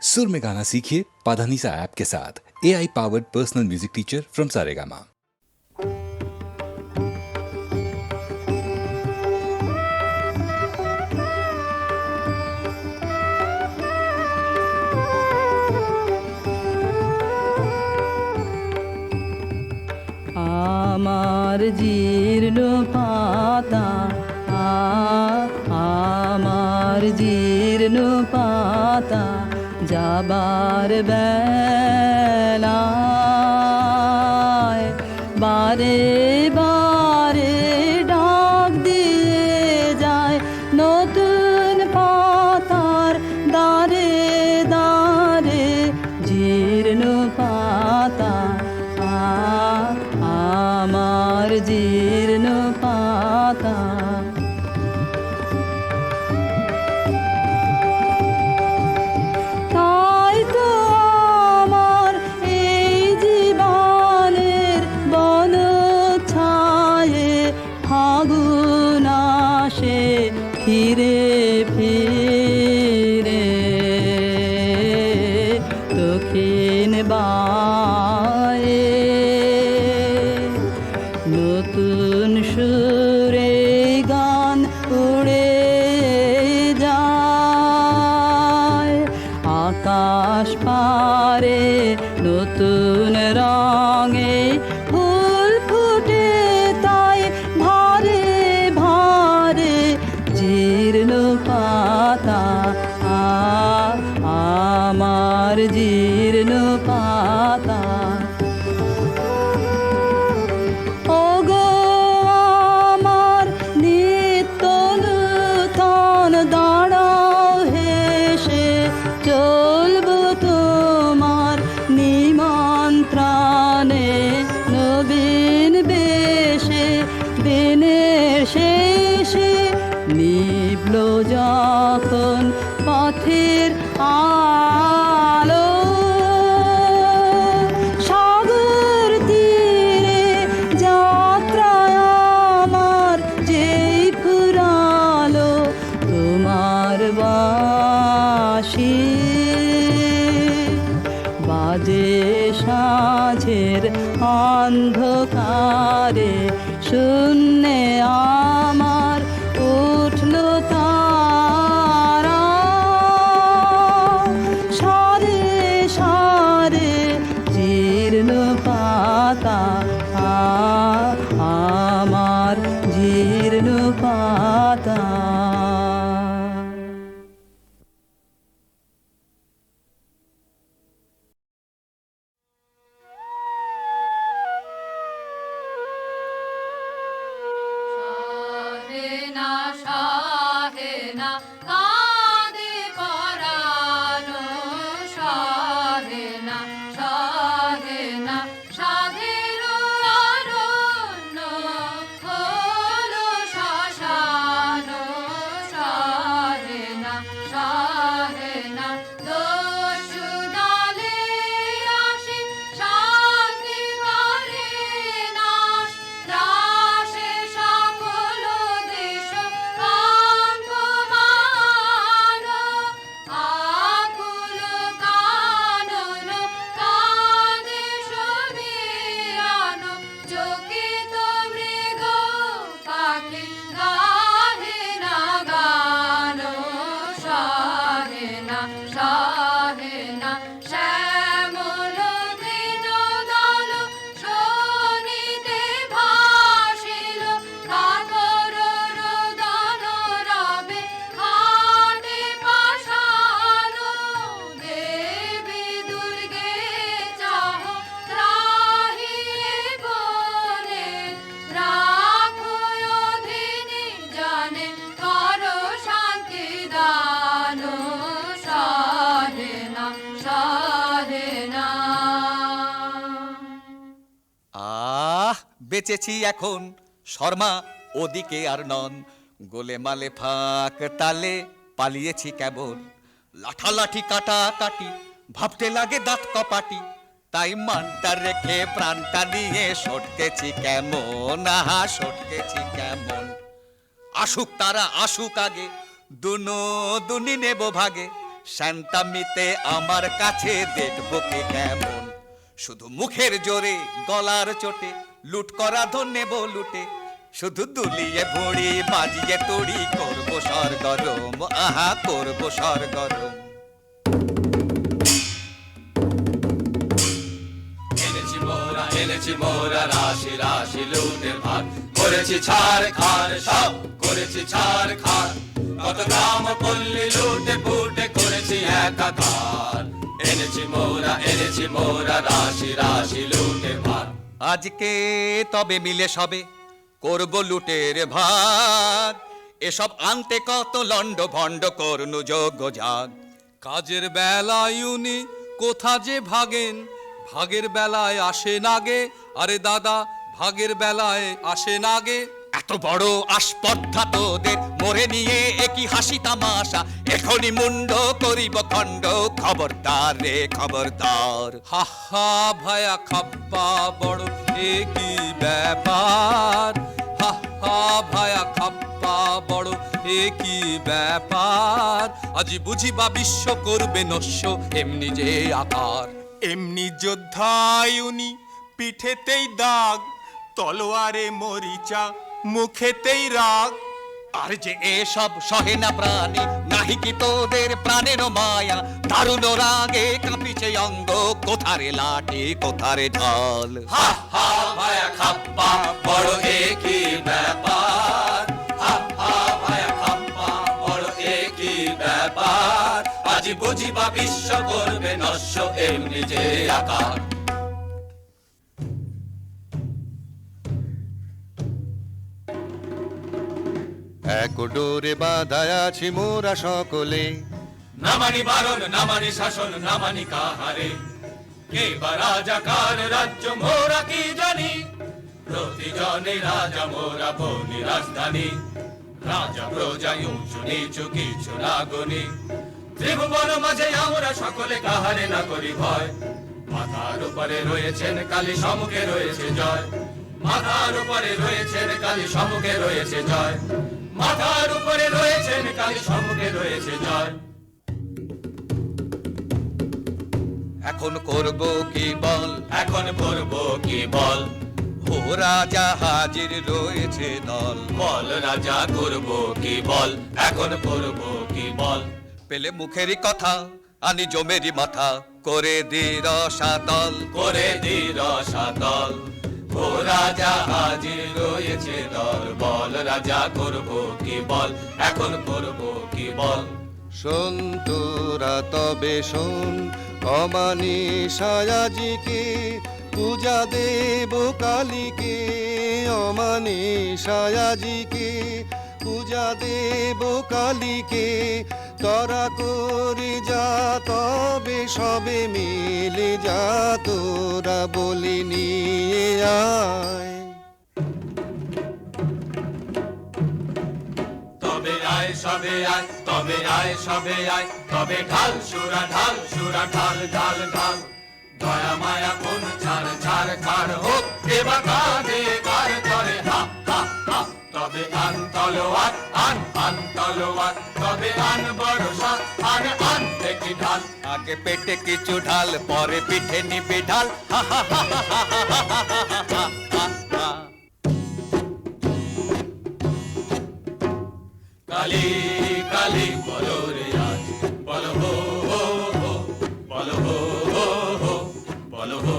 सुर में गाना सीखिए पाधानीसा ऐप के साथ। AI powered personal music teacher from Saregama. আমার জীর্ণ পাতা আমার জীর্ণ পাতা যাবার বেলায় বারে বারে ডাক দিয়ে যায় নতুন পাতার দারে দারে জীর্ণ পাতা আমার জীর্ণ পাতা। তাই তো আমার এই জীবনের বন ছায়ে ফাগুন আসে ফিরে ফিরে দক্ষিণ বায়ে নতুন সুরে গান উড়ে যায় আকাশ পারে নতুন রঙে ফুল ফুটে তাই ভারে ভারে জীর্ণ পাতা আমার জীর্ণ পাতা। ওগো আমার নিত্য নূতন দাঁড়াও হেসে চলবো তোমার নিমন্ত্রণে নবীন বেশে দিনের শেষে নিভল যখন পথের আলো সাগর তীরে যাত্রায় আমার যেই ফুরালো তোমার বাঁশি বাজে সাঁঝের অন্ধকারে শূন্যে আমার উঠল তারা সারে সারে জীর্ণ পাতা আমার জীর্ণ পাতা। শাহেনা শাহেনা কাঁদে পরানো শাহেনা শাহেনা সাধের অরণ্য হলো শ্মশানো শাহেনা শাহেনা দস্যু দলে আসে শান্তি করে নাশ ত্রাসে সকল দেশ কম্পমান আকুল কানন কাঁদে সমীরণ চকিত মৃগ পাখি গাহে না গান শাহেনা শাহেনা শ্যামল তৃণ দল শোনিতে ভাসিল কাতর রোদন রবে হাটে পাষাণ দেবী দুর্গে চাহ ত্রাহি বনে রাখো অধীনে জানে কর শান্তি দান শাহেনা শাহেনা। বেঁচেছি এখন শর্মা ওদিকে আর নন গোলে মালে ফাঁক তালে পালিয়েছি কেবল লাঠালাঠি কাটা কাটি ভাবতে লাগে দাঁত কপাটি তাই মানটা রেখে প্রাণটা নিয়ে সটকেছি কেমন সটকেছি কেমন আসুক তারা আসুক আগে দুনো দুনি নেব ভাগে শান্তামিতে আমার কাছে দেখবো কে কেমন, শুধু মুখের জোরে গলার চোটে লুট করা ধন নেব লুটে, শুধু দুলিয়ে ভুড়ি বাজিয়ে তুড়ি করবো সরগরম, আহা করবো সরগরম। এনেছি মোরা রাশি রাশি লুটের ভাগ, করেছি ছাড় খার সব করেছি ছাড় খার, কত গ্রাম পল্লী লুটে ফুটে করেছি একাকার। এনেছি মোরা রাশি রাশি লুটের ভাগ। আজকে তবে মিলে সবে করব লুটের ভাগ, এসব আনতে কত লন্ড ভন্ড করনু যোগ্য জাগ। কাজের বেলায় উনি কোথা যে ভাগেন, ভাগের বেলায় আসে নাগে, আরে দাদা ভাগের বেলায় আসে নাগে। এত বড় আসপর্ধা তোদের মোরে নিয়ে একই হাসি তামাশা, এখনই মুন্ড করিব খণ্ড, খবরদার রে খবরদার। হা হা ভায়া খাপ্পা বড় একই ব্যাপার, হা হা ভায়া খাপ্পা বড় একই ব্যাপার, আজি বুঝিবা বিশ্ব করবে নস্য এমনি যে আকার। এমনি যোদ্ধায় উনি পিঠেতেই দাগ, তলোয়ারে মরিচা মুখেতেই রাগ। আর যে এসব সহে না প্রাণী, নাহি কি তোদের প্রাণের মায়া, দারুণ রাগে কাঁপিছে অঙ্গ, কোথারে লাঠি কোথারে ঢাল। হা হা ভায়া খাপ্পা বড় একই ব্যাপার, হা হা ভায়া খাপ্পা বড় একই ব্যাপার, আজি বুঝিবা বিশ্ব করবে নস্য এমনি যে আকার। এক ডোরে বাঁধায় আছি মোরা সকলে, না মানি বারণ না মানি শাসন না মানি কাহারে, কে বা রাজা কার রাজ্য মোরা কি জানি, প্রতিজনে রাজা মোরা বলি রাজধানী, রাজা প্রজা উঁচু নিচু কিছু না গনি, ত্রিভুবন মাঝে আমরা সকলে কাহারে না করি ভয়, মাথার উপরে রয়েছেন কালী সম্মুখে রয়েছে জয়, মাথার উপরে রয়েছেন কালী সম্মুখে রয়েছে জয়, মাথার উপরে রয়েছেন কালী সম্মুখে রয়েছে জয়। এখন করব কি বল, এখন করব কি বল, ও রাজা হাজির রয়েছে দল, বল রাজা করব কি বল, এখন করব কি বল। পেলে মুখেরই কথা আনি জমেরি মাথা, করে দি রসাতল, করে দি রসাতল, ও রাজা হাজির রয়েছে দল, বল রাজা করব কি বল, এখন করব কি বল। শোন তোরা তবে শোন, অমানিসায়াজিকে পূজা দেব কালীকে, অমানিসায়াজিকে পূজা দেব কালীকে, তরা করে যা তবে সবে মিলে যা, তোরা বলি নিয়ে আয়। তবে আয় সবে আয়, তবে আয় সবে আয়, তবে ঢাল সুরা ঢাল সুরা ঢাল ঢাল ঢাল, দয়া মায়া কোন ছাড় ছাড় ছাড় হোক, দেবা কাঁধে কার করে হা হা হা। তবে আন তলোয়ার আন তলোয়ার, তবে আন বড়সা আন দেখি ঢাল, আগে পেটে কিছু ঢাল পরে পিঠে নিবি ঢাল, হা হা হা হা হা হা হা হা হা হা। কালী কালী বলো রে আজ, বলো হো হো হো, বলো হো হো হো, বলো হো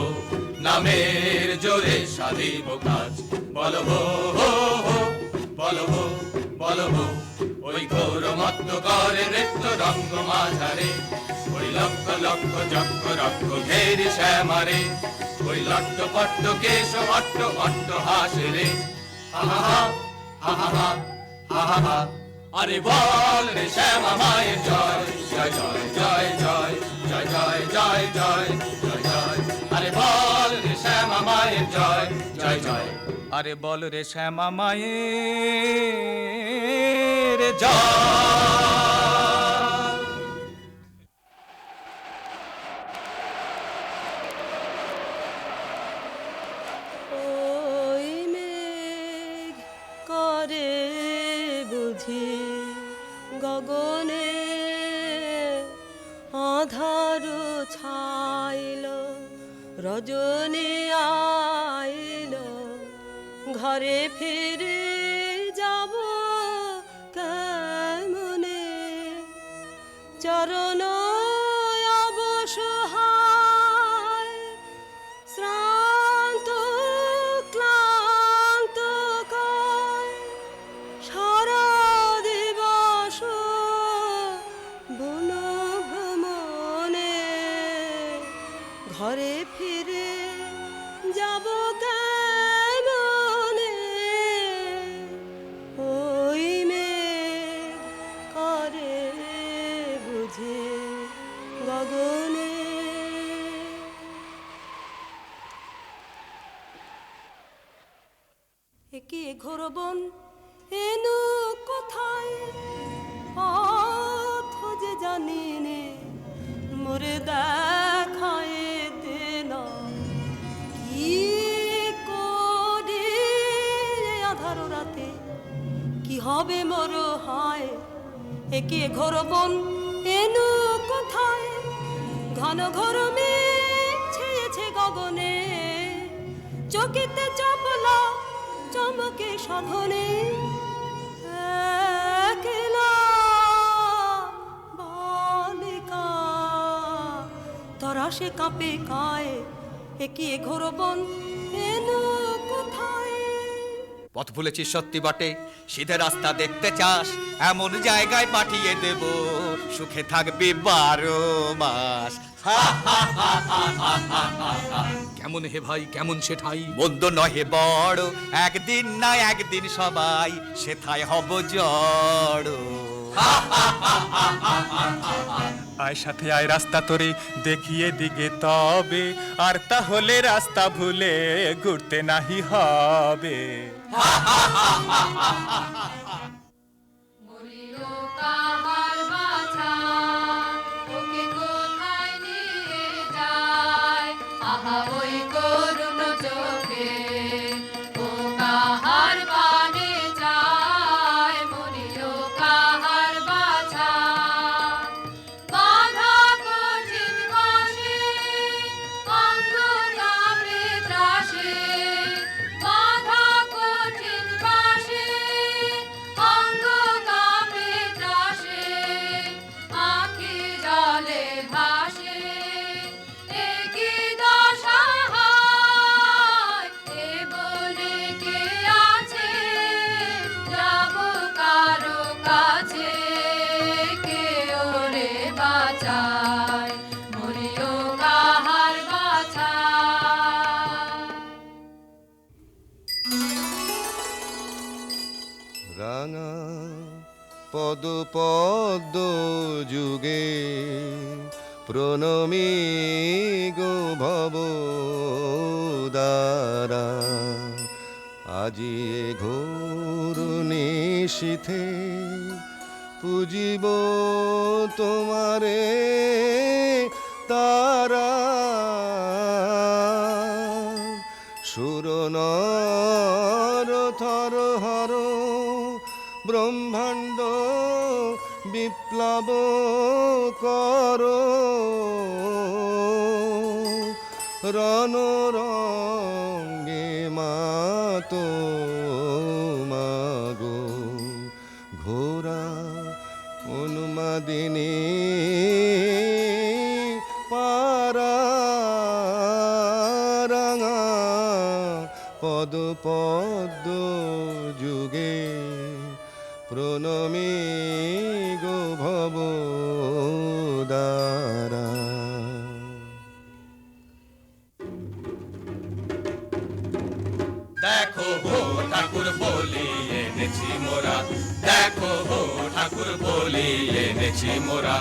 নামের জোরে সাধিব কাজ, বলো হো হো হো, বলো হো বলো হো। ওই ঘোর মত্ত করে নৃত্য রঙ্গ মাঝারে, ওই লক্ষ লক্ষ চক্র রক্ষ ঘেরি শ্যামারে, ওই লট্ট পট্ট কেশ অট্ট অট্ট হাসে রে, হা হা হা হা হা হা হা হা হা। আরে বল রে শ্যামা মায়ের জয়, জয় জয় জয় জয় জয় জয় জয় জয় জয় জয়, আরে বল রে শ্যামা মায়ের জয়, জয় জয়, আরে বল রে শ্যামা মায়ের জয়। ওই মেঘ করে বুঝি গগনে আধারো ছাইল, রজনী আইল, ঘরে ফিরে যাব কেমনে, চরণ অবসহায়, শ্রান্ত ক্লান্ত কায়, সারা দিবস বন ভ্রমণে, ঘরে ফিরে যাব কেমনে, ওই মেঘ করে বুঝে গগনে। একে ঘোর বন এনু কোথায়, পথ যে জানি নে, মোরে দেখায় দে না, কি করি আধার রাতে, কি হবে মোর হায়। একে ঘোর বন এনু কোথায়, ঘন ঘোর মেঘ ছেয়েছে গগনে, চকিতে চপলা চমকে সাধনে, একলা বালিকা তরা সে কাঁপে কায়। একে ঘোর বন এনু কোথায়। পথ ভুলেছিস সত্যি বটে, সিধে রাস্তা দেখতে চাস, এমন জায়গায় পাঠিয়ে দেব, সুখে থাকবি 12 মাস। কেমন হে ভাই কেমন সেঠাই, মন্দ নহে বড়, একদিন না একদিন সবাই সেথায় হব জড়। আয় সাথে আয় রাস্তা তোরে দেখিয়ে দিগে তবে, আর তাহলে রাস্তা ভুলে ঘুরতে নাহি হবে। বলিল কাহার বাছা, ওকে কোথায় নিয়ে যায়, আহা ওই করুণ চোখে, ও কাহার পানে যায়, বলিল কাহার বাছা। বাধা কঠিন বাসে, অঙ্গ কাঁপে ত্রাসে, বাধা কঠিন বাসে, অঙ্গ কাঁপে ত্রাসে, আঁখি জলে ভাসে, এ কি দশা হায়, এ বনে কে আছে, যাব কারো কাছে, কে ওরে বাঁচায়, মরিও কাহার বাছা। রাঙা পদ পদ্ম যুগে প্রণমী গো ভব দ্বারা, আজি এ ঘোর নিশীথে পুজিব তোমারে তারা, সুর নর থর হর ব্রহ্মাণ্ড বিপ্লব কর, রণ রঙ্গে মাতো মাগো, ঘোরা উন্মাদিনী পারা, রাঙা পদ পদ্ম যুগে প্রণমী গো ভব দ্বারা। দেখো হো ঠাকুর বলি এনেছি মোরা, দেখো হো ঠাকুর বলি এনেছি মোরা,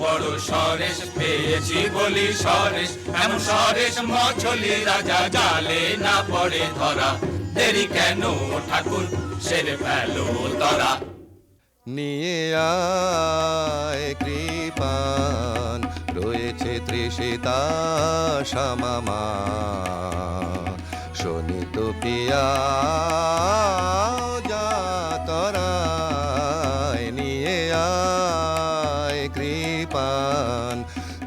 বড় সরেশ পেয়েছি বলি সরেশ, এমন সরেশ মছলি রাজা জালে না পড়ে ধরা, দেরি কেন ঠাকুর সেরে ফেলো তরা। নিয়ে আয় কৃপান, রয়েছে তৃষিতা শ্যামামা, শোনিত পিয়া যাতরায়, নিয়ে আয় কৃপান,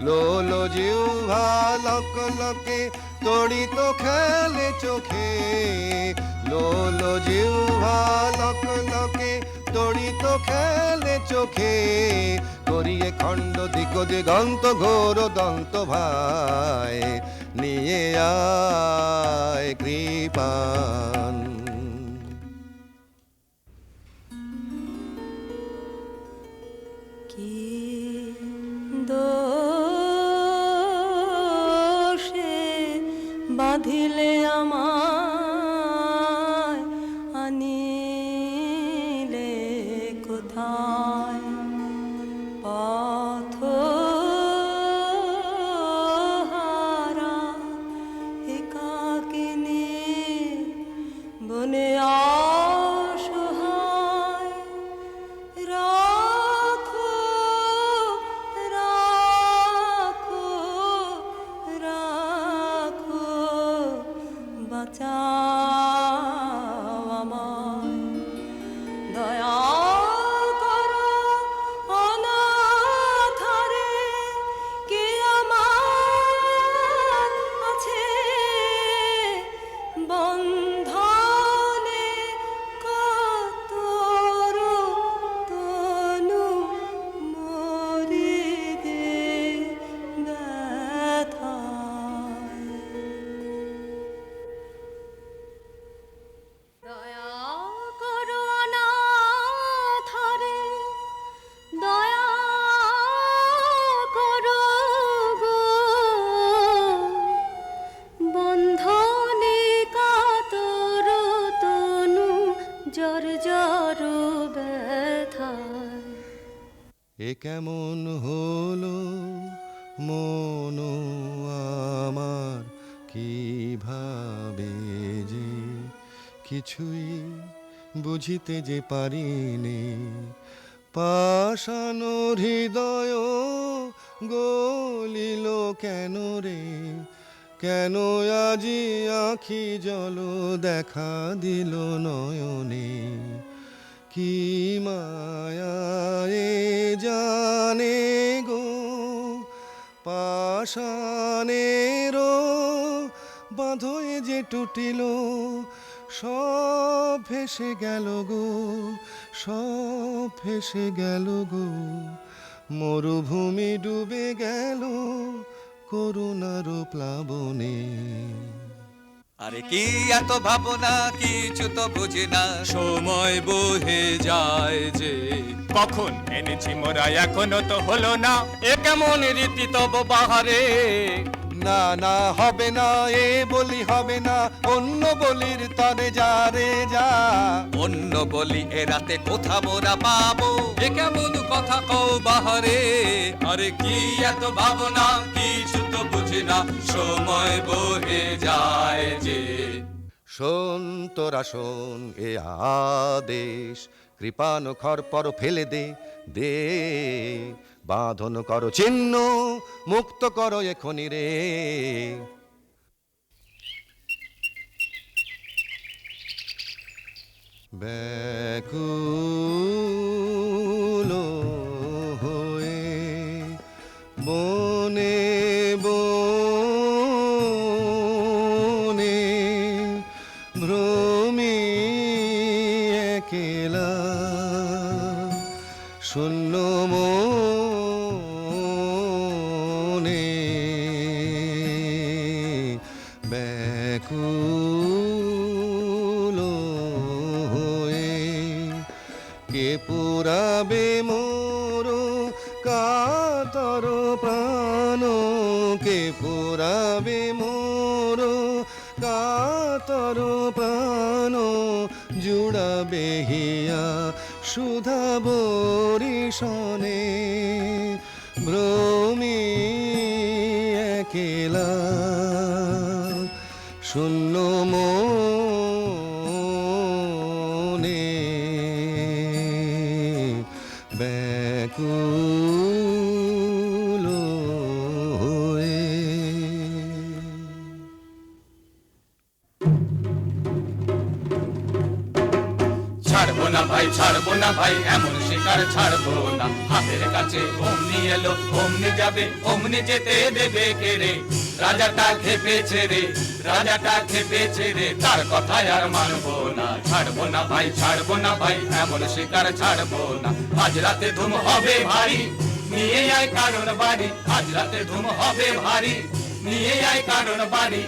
লোল জিহ্বা লক লকে তড়িত খেলে চোখে লোল জিহ্বা লক লকে তড়িত খেলে চোখে করিয়ে খণ্ড দিক দিগন্ত ঘোর দন্ত ভাই নিয়ে আয় কৃপান কি দোষে বাঁধিলে আমায় আনিলে কোথায় পথহারা একাকিনী বনে অসহায় রাখো রাখো রাখো বাঁচাও আমায় দয়া করো অনাথারে কে আমার আছে বন্ধনে কাতর তনু মরিদে ব্যথায় দয়া করো অনাথরে দয়া করো গো বন্ধনে কাতর তনু জর জর ব্যথায় এ কেমন হলো মন আমার কিভাবে যে কিছুই বুঝিতে যে পারিনি পাষাণ হৃদয় গলিল কেন রে কেন আজি আখি জল দেখা দিল নয়নে কি মায়ায়ে জানে গো পাষাণেরও বাঁধয়ে যে টুটিল সব ভেসে গেল গো সব ভেসে গেল গো মরুভূমি ডুবে গেল করুণার প্লাবনে আরে কি এত ভাবনা কিছু তো বুঝি না সময় বহে যায় যে কখন এনেছি মোরা এখনো তো হলো না এ কেমন রীতি তব বাহারে না না হবে না এ বলি হবে না অন্য বলির তরে যা রে যা অন্য বলি এ রাতে কোথা মোরা পাবো এ কেমন কথা কও বাহারে আরে কি এত ভাবনা কিছু তো বুঝি না সময় বহে যায় যে শোন তোরা শোন এ আদেশ কৃপান খর পর ফেলে দে দে বাঁধন করো চিহ্ন মুক্ত করো এখনি রে ব্যাকুল হয়ে বনে বনে ভ্রমি একেলা শূন্য মনে ব্যাকুল হয়ে কে পুরাবে মোর কাতর প্রাণ কে পুরাবে মোর কাতর প্রাণ জুড়াবে হিয়া সুধা বরিশনে ভ্রমি একেলা শূন্য মনে ব্যাকুল হয়ে ছাড়বো না ভাই ছাড়বো না ভাই, এমন শিকার ছাড়বো না। হাতের কাছে অমনি এলো অমনি যাবে, অমনি যেতে দেবে কে রে? রাজাটা খেপেছে রে, রাজাটা খেপেছে রে, তার কথায় আর মানবো না। ছাড়বো না ভাই, ছাড়বো না ভাই, এমন শিকার ছাড়বো না। আজ রাতে ধুম হবে ভারী, নিয়ে আয় কারণ বাড়ি। আজ রাতে ধুম হবে ভারী, নিয়ে আয় কারণ বাড়ি।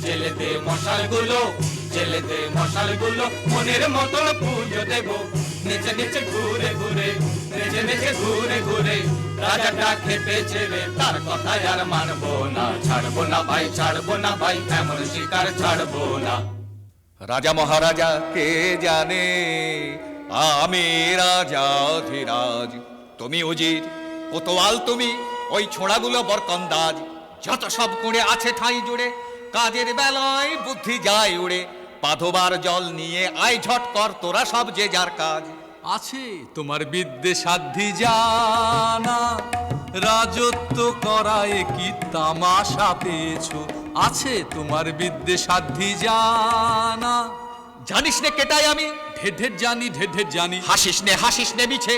জেলে দে মশালগুলো, জেলে দে মশালগুলো, মনের মতন পুজো দেবো। নেচে নেচে ঘুরে ঘুরে, নেচে নেচে ঘুরে ঘুরে, রাজাটা খেপেছে রে, তার কথায় আর মানবো না। ছাড়বো না ভাই, ছাড়বো না ভাই, এমন শিকার ছাড়বো না। রাজা মহারাজা কে জানে, আমি রাজা ধীরাজ, তুমি উজির কোতোয়াল, তুমি ওই ছোড়াগুলো বরকন্দাজ। যত সব কুঁড়ে আছে ঠাঁই জুড়ে, কাজের বেলায় বুদ্ধি যায় উড়ে। পাধবার জল নিয়ে আয় ঝট কর তোরা সব যে যার কাজ। আছে তোমার বিদ্যে সাধ্যি জানা, রাজত্ব করায় কি তামাশা পেয়েছো? আছে তোমার বিদ্যে সাধ্যি জানা। জানিস নে কেটাই আমি, ঢের ঢের জানি, ঢের ঢের জানি। হাসিস নে মিছে,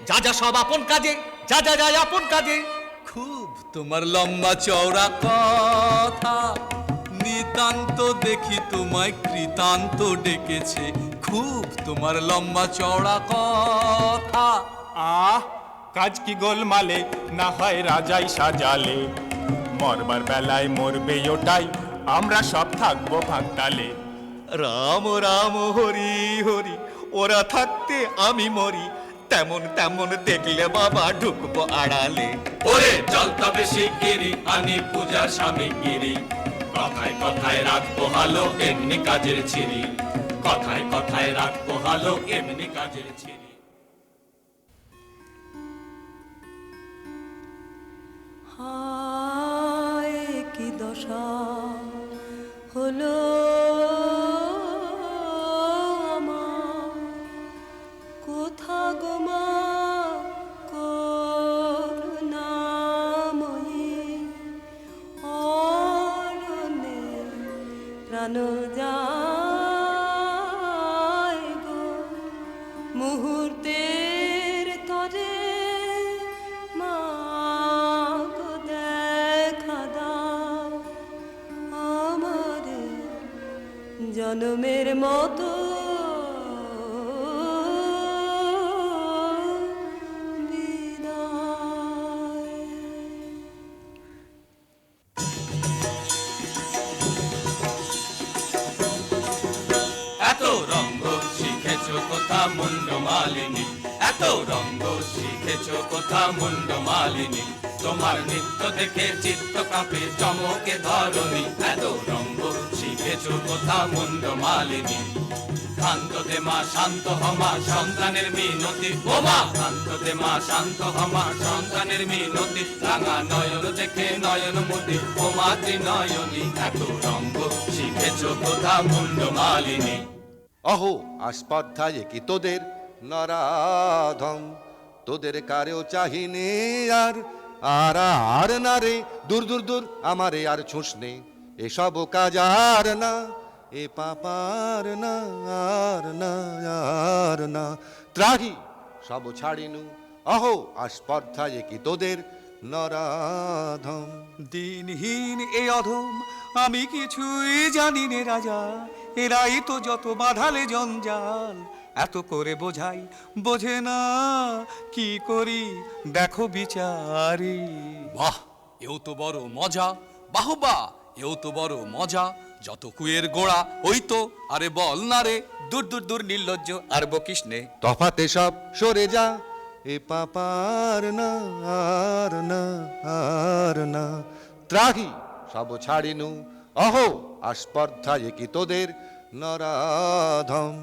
যা যা সব আপন কাজে, যা যা যায় আপন কাজে। খুব তোমার লম্বা চওড়া কথা, নিতান্ত দেখি তোমায় কৃতান্ত ডেকেছে। খুব তোমার লম্বা চওড়া কথা। আহ, কাজ কি গোলমালে, না হয় রাজাই সাজালে। মরবার বেলায় মরবে ওটাই, আমরা সব থাকবো ভাগতালে। রাম রাম হরি হরি, ওরা থাকতে আমি মরি। তেমন তেমন দেখলে বাবা ঢুকবো আড়ালে। ওরে চল তবে শিগগিরি, আনি পূজার সামগ্রী। কথায় কথায় রাখবো হালো, এমনি কাজের ছিরি। কথায় কথায় রাখবো হালো, এমনি কাজের ছিরি। হায় কি দশা হলো আমার, কোথা গো মা করুণাময়ী, অরণ্যে প্রাণ যায় গো, মুহূর্তের তরে মা গো দেখা দাও আমারে জনমের মতো এত রঙ্গ শিখেছো কোথা মুন্ড মালিনী, এত রঙ্গ শিখেছো কোথা মুন্ড মালিনী। তোমার নৃত্য দেখে চিত্ত কাঁপে চমকে ধরণী। এত রঙ্গ শিখেছো কোথা মুন্ড মালিনী। শান্ত দে মা, শান্ত হমা, সন্তানের মিনতি। ও মা শান্ত দে মা, শান্ত হমা, সন্তানের মিনতি। রাঙা নয়ন দেখে নয়ন মতি, ও মা ত্রিনয়নী। এত রঙ্গ শিখেছো কোথা মুন্ড মালিনী। অহো আস্পর্ধায় কি তোদের নরাধম, তোদের কারেও চাহিনে আর আর আর না রে। দূর দূর দূর আমারে আর ছুঁস নে, এসব কাজ আর না, এ পাপার না আর না আর না। ত্রাহি সব ছাড়িনু, অহো আস্পর্ধায় কি তোদের নরাধম। দিনহীন এ অধম, আমি কিছুই জানি নে রাজা। এরাই তো যত বাঁধালে জঞ্জাল, এত করে বোঝাই বোঝে না, কি করি দেখো বিচারি। বাহ, এও তো বড় মজা। বাহবা, এও তো বড় মজা। যত কুয়ের গোড়া ওই তো, আরে বল না রে। দূর দূর দূর নির্লজ্জ আর বকিস নে। তফাতে সব সরে যা, এ পাপার না আর না আর না। ত্রাহি সব ছাড়িনু, অহো আস্পর্ধায় কি তোদের নরাধম।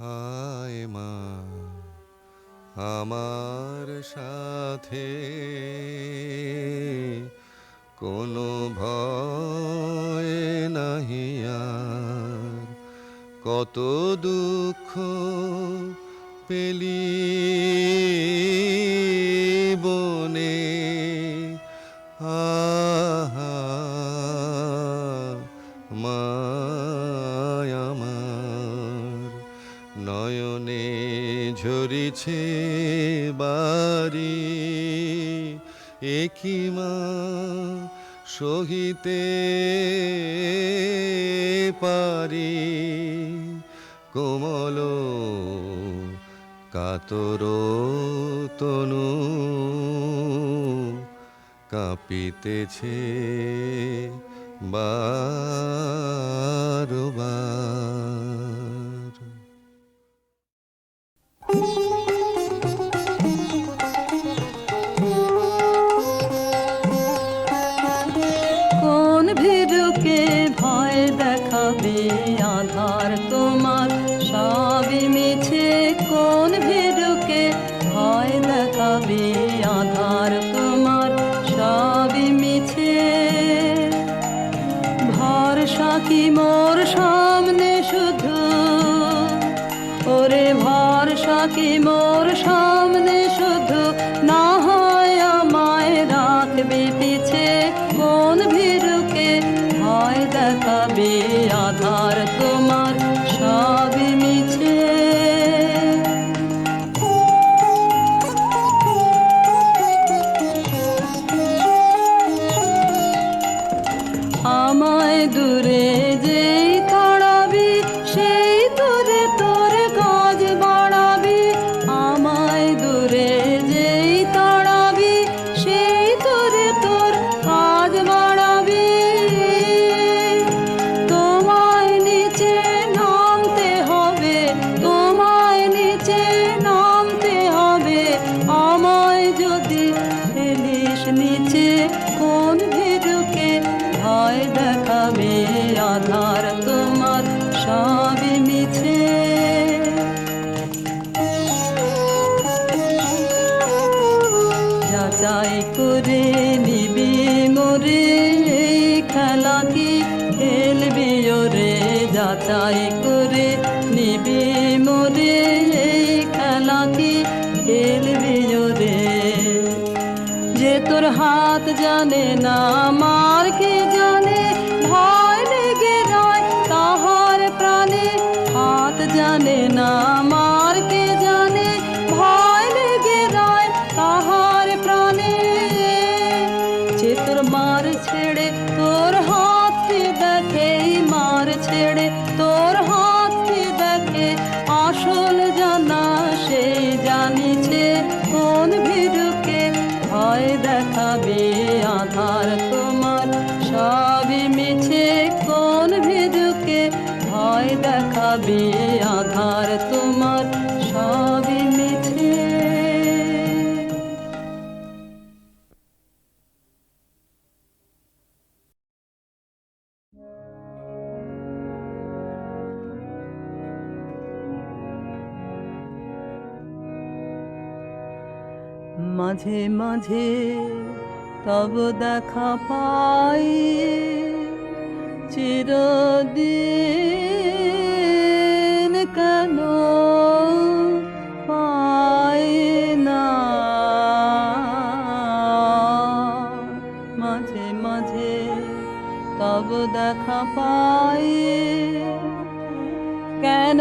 হায় মা আমার সাথে কোনো ভয় নাহি আর, কত দুঃখ পেলি বনে আহা মায় আমার নয়নে ঝরিছে বাড়ি একই মা সহিতে পারি কোমল কাতর তনু কাঁপিতেছে বারবার। কোন ভীরুকে ভয় দেখাবে আধার তোমার সবই মিছে, কোন ভীরুকে ভয় দেখাবে আধার তোমার সবই মিছে। ভরসা কি মোর সামনে শুধু, ওরে ভরসা কি মোর সামনে শুধু, না হয় আমায় রাখবে পিছে। কোন ভীরুকে ভয় দেখাবে আধার তোমার সবই মিছে। আমায় দূরে যেই তাড়াবি সেই দূরে তোর কাজ বাড়াবি। আমায় দূরে যেই তাড়াবি সেই দূরে তোর কাজ বাড়াবি। তোমায় নিচে নামতে হবে, তোমায় নিচে নামতে হবে। আমায় যদি ফেলিস নিচে, কোন ভীরুকে ভয় দেখাবে আধার তোমার সবই মিছে। যাচাই করে নিবি মোরে এই খেলা কি খেলবি ওরে। যাচাই করে নিবি মোরে এই খেলা কি খেলবি ওরে। যে তোর হাত জানে না মার কে জানে, ভয় লেগে রয় তাহার প্রাণে। হাত জানে না মার কে জানে, ভয় লেগে রয় তাহার প্রাণে। যে তোর মার ছেড়ে তোর হাতটি দেখে, মার ছেড়ে তোর হাতটি দেখে, আসল জানা সেই জানিছে। কোন ভীরুকে ভয় দেখাবে আধার তোমার সবই মিছে। কোন ভীরুকে ভয় দেখাবে আধার তোমার সবই মিছে। মাঝে মাঝে তব দেখা পাই, চিরদিন কেন পাই না। মাঝে মাঝে তব দেখা পাই, কেন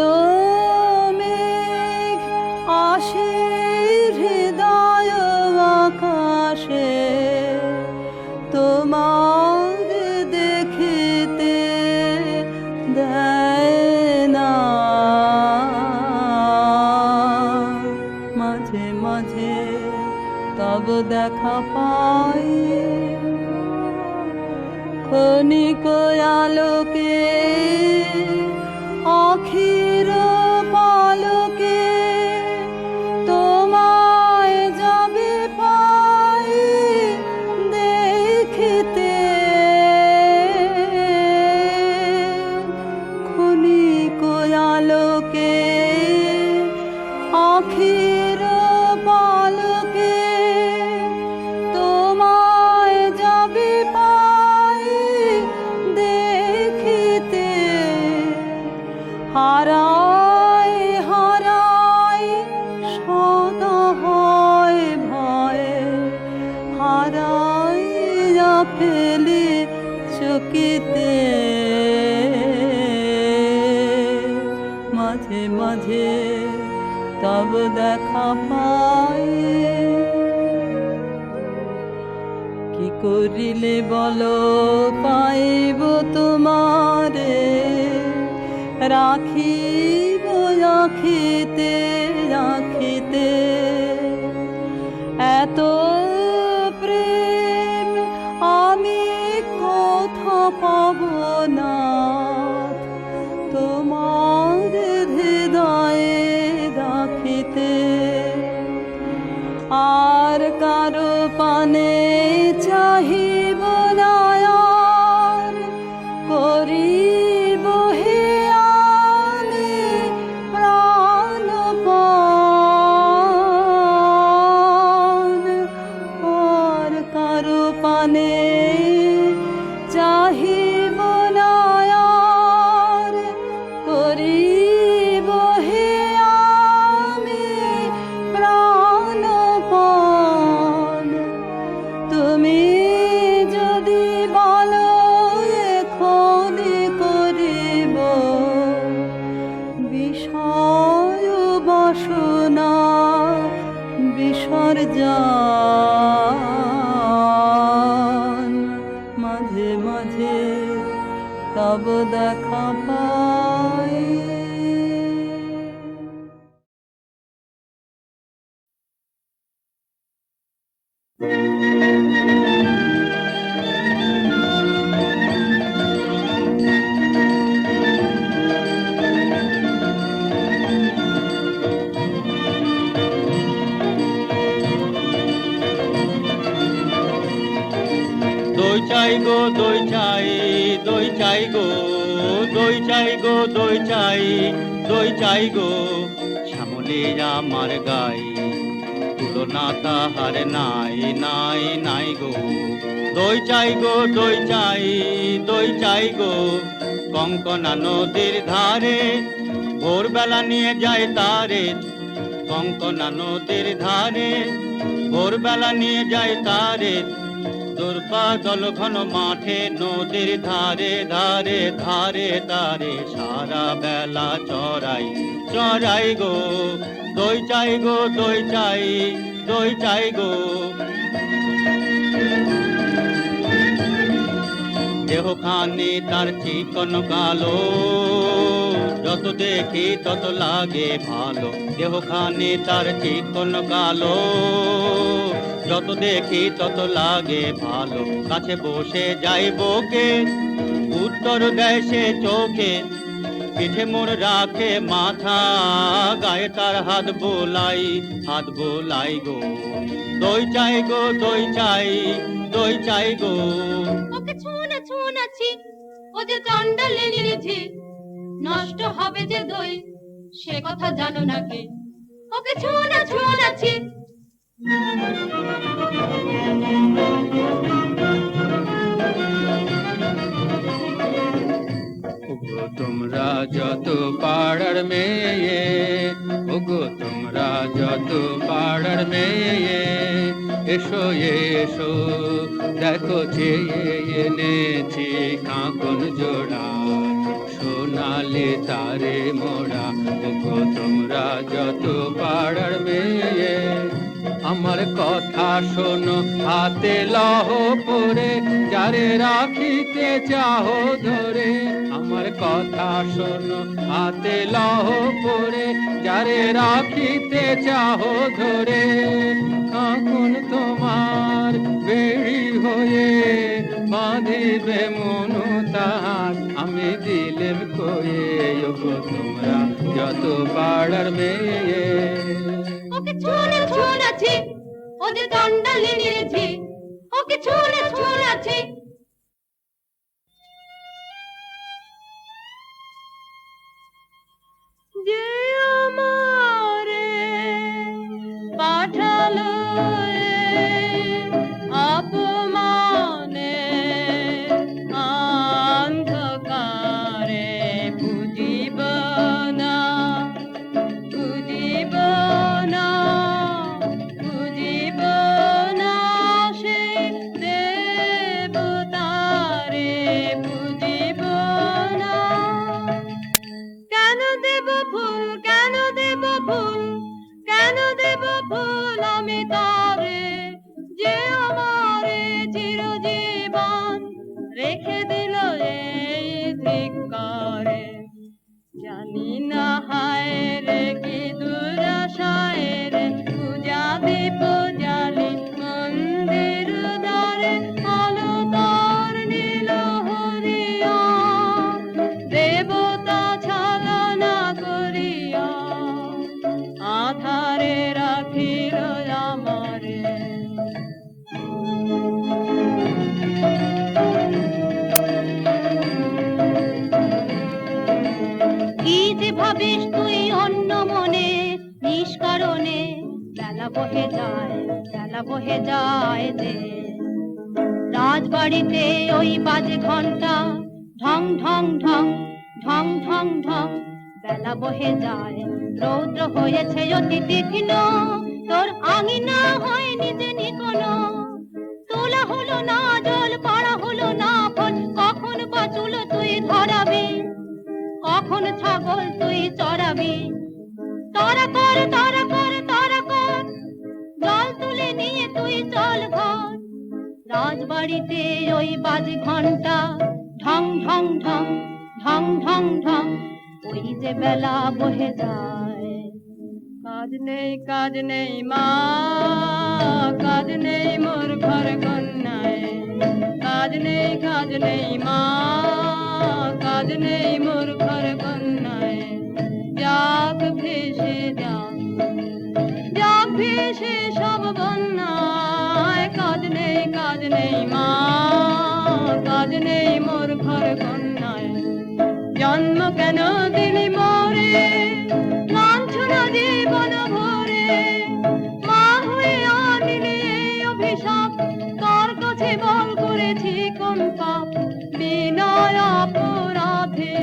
মেঘ আসে হৃদয় আকাশে, তোমার দেখিতে দেয় না। মাঝে মাঝে তব দেখা পাই, ক্ষণিক আলোকে আখির পালকে, তোমায় যাবে পাই দেখিতে। ক্ষণিক আলোকে আখির পালকে, তোমায় যাবে পাই দেখিতে। হারায় হারায় মাঝে মাঝে তব দেখা পাই। কি করিলে বলো পাইব তোমারে, রাখিব রাখিতে রাখিতে এত প্রেম আমি কোথা পাব না, তোমার হৃদয়ে রাখিতে। আর কারো পানে চাহিব না, আর করিব হিয়ানে প্রাণপণ। আর কারো পানে চাহিব না, আর করিব হিয়ানে প্রাণপণ। তুমি যদি বলো এখনি করিব বিষয় বাসনা বিসর্জন, মাঝে মাঝে তব দেখা পাই। দই চাই গো দই চাই, দই চাই গো, দই চাই গো, দই চাই, দই চাই গো, শ্যামলে আমার গাই, তুলনা তাহার নাই নাই নাই গো। দই চাই গো দই চাই, দই চাই গো, কঙ্কনা নদীর ধারে ভোরবেলা নিয়ে যায় তারে, কঙ্কনা নদীর ধারে ভোরবেলা নিয়ে যায় তারে, দুর্বাদল ঘন মাঠে নদীর ধারে ধারে ধারে তারে, সারা বেলা চড়াই চড়াই গো। দই চাই গো দই চাই, দই চাই গো। দেহখানি তার চিকন কালো, যত দেখি তত লাগে ভালো। দেহখানি তার চিকন কালো, যত দেখি তত লাগে ভালো। কাছে বসে যাই বকে, উত্তর দেয় সে চোখে, পিঠে মোর রাখে মাথা, গায়ে তার হাত বোলাই গো। দই চাই গো দই চাই, দই চাই গো। ওকে ছুঁনা ছুঁনাছি, ও যে চণ্ডালে নিরেছে, নষ্ট হবে যে দই, সে কথা জানো নাকি? ওকে ছুঁনা ছুঁনাছি। ওগো তোমরা যত পাড়ার মেয়ে, ওগো তোমরা যত পাড়ার মেয়ে, এসো এসো দেখো চেয়ে এনেছি কাঁকন জোড়া, সোনালি তারে মোড়া। ওগো তোমরা যত পাড়ার মেয়ে, আমার কথা শোনো হাতে লহ পরে, যারে রাখিতে চাহো ধরে। আমার কথা শোনো হাতে লহ পরে, যারে রাখিতে চাহো ধরে। কাঁকন তোমার বেড়ি হয়ে বাঁধিবে মনো তাহার, আমি দিলেম কয়ে। ওগো তোমরা যত পাড়ার মেয়ে, ওকে ছুঁনা ছুঁনাছি, ও যে চণ্ডালে নিরেছে, ওকে ছুঁনা ছুঁনাছি। যে আমারে পাঠালো অপমানে অন্ধকারে, বুঝিব না বুঝিব না বুঝিব না, সে দেব ভাবিস তুই অন্য মনে নিষ্কারণে, বেলা বহে যায়, বেলা বহে যায় যে। রাজবাড়িতে ওই বাজে ঘন্টা, ঢং ঢং ঢং ঢং ঢং ঢং, বেলা বহে যায়, রৌদ্র হয়েছে অতি তীক্ষ্ণ, তোর আঙিনা হয়নি যে নিকোনো। তোলা হলো না জল, পাড়া হলো না ফল, কখন বাঁচুল তুই ধরাবি, কখন ছাগল তুই চড়াবি। তারা কর তারা কর তারা কর, জল তুলে নিয়ে তুই চল ঘর। রাজবাড়িতে ওই বাজে ঘন্টা, ঢং ঢং ঢং ঢং ঢং ঢং, ওই যে বেলা বহে যায়। কাজ নেই মা, কাজ নেই মোর ঘর কন্যায়। কাজ নেই মা, কাজ নেই মোর ঘর কন্যায়। যাক ভেসে যাক, যাক ভেসে সব বন্যায়। কাজ নেই মা, কাজ নেই মোর ঘর কন্যায়। জন্ম কেন দিলি মোরে, লাঞ্ছনা জীবন ভরে। মা হয়ে আনিলে অভিশাপ, তোর কাছে বল করেছি কোন পাপ। বিনয় অপরাধে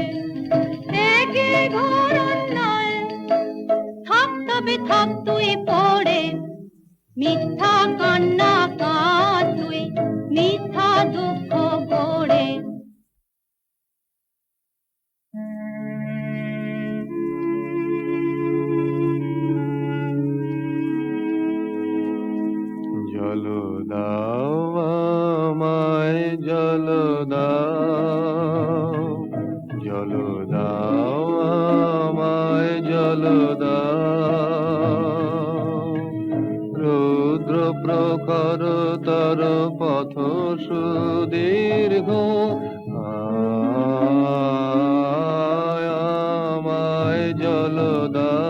একই ঘোর অন্যায়। থাক তবে থাক তুই পড়ে, মিথ্যা কান্না কাঁদ তুই, মিথ্যা দুঃখ গড়ে। জল দাও আমায় জল দাও, জল দাও আমায় জল দাও। রুদ্র প্রখর তর পথ সুদীর্ঘ, আমায় জল দাও।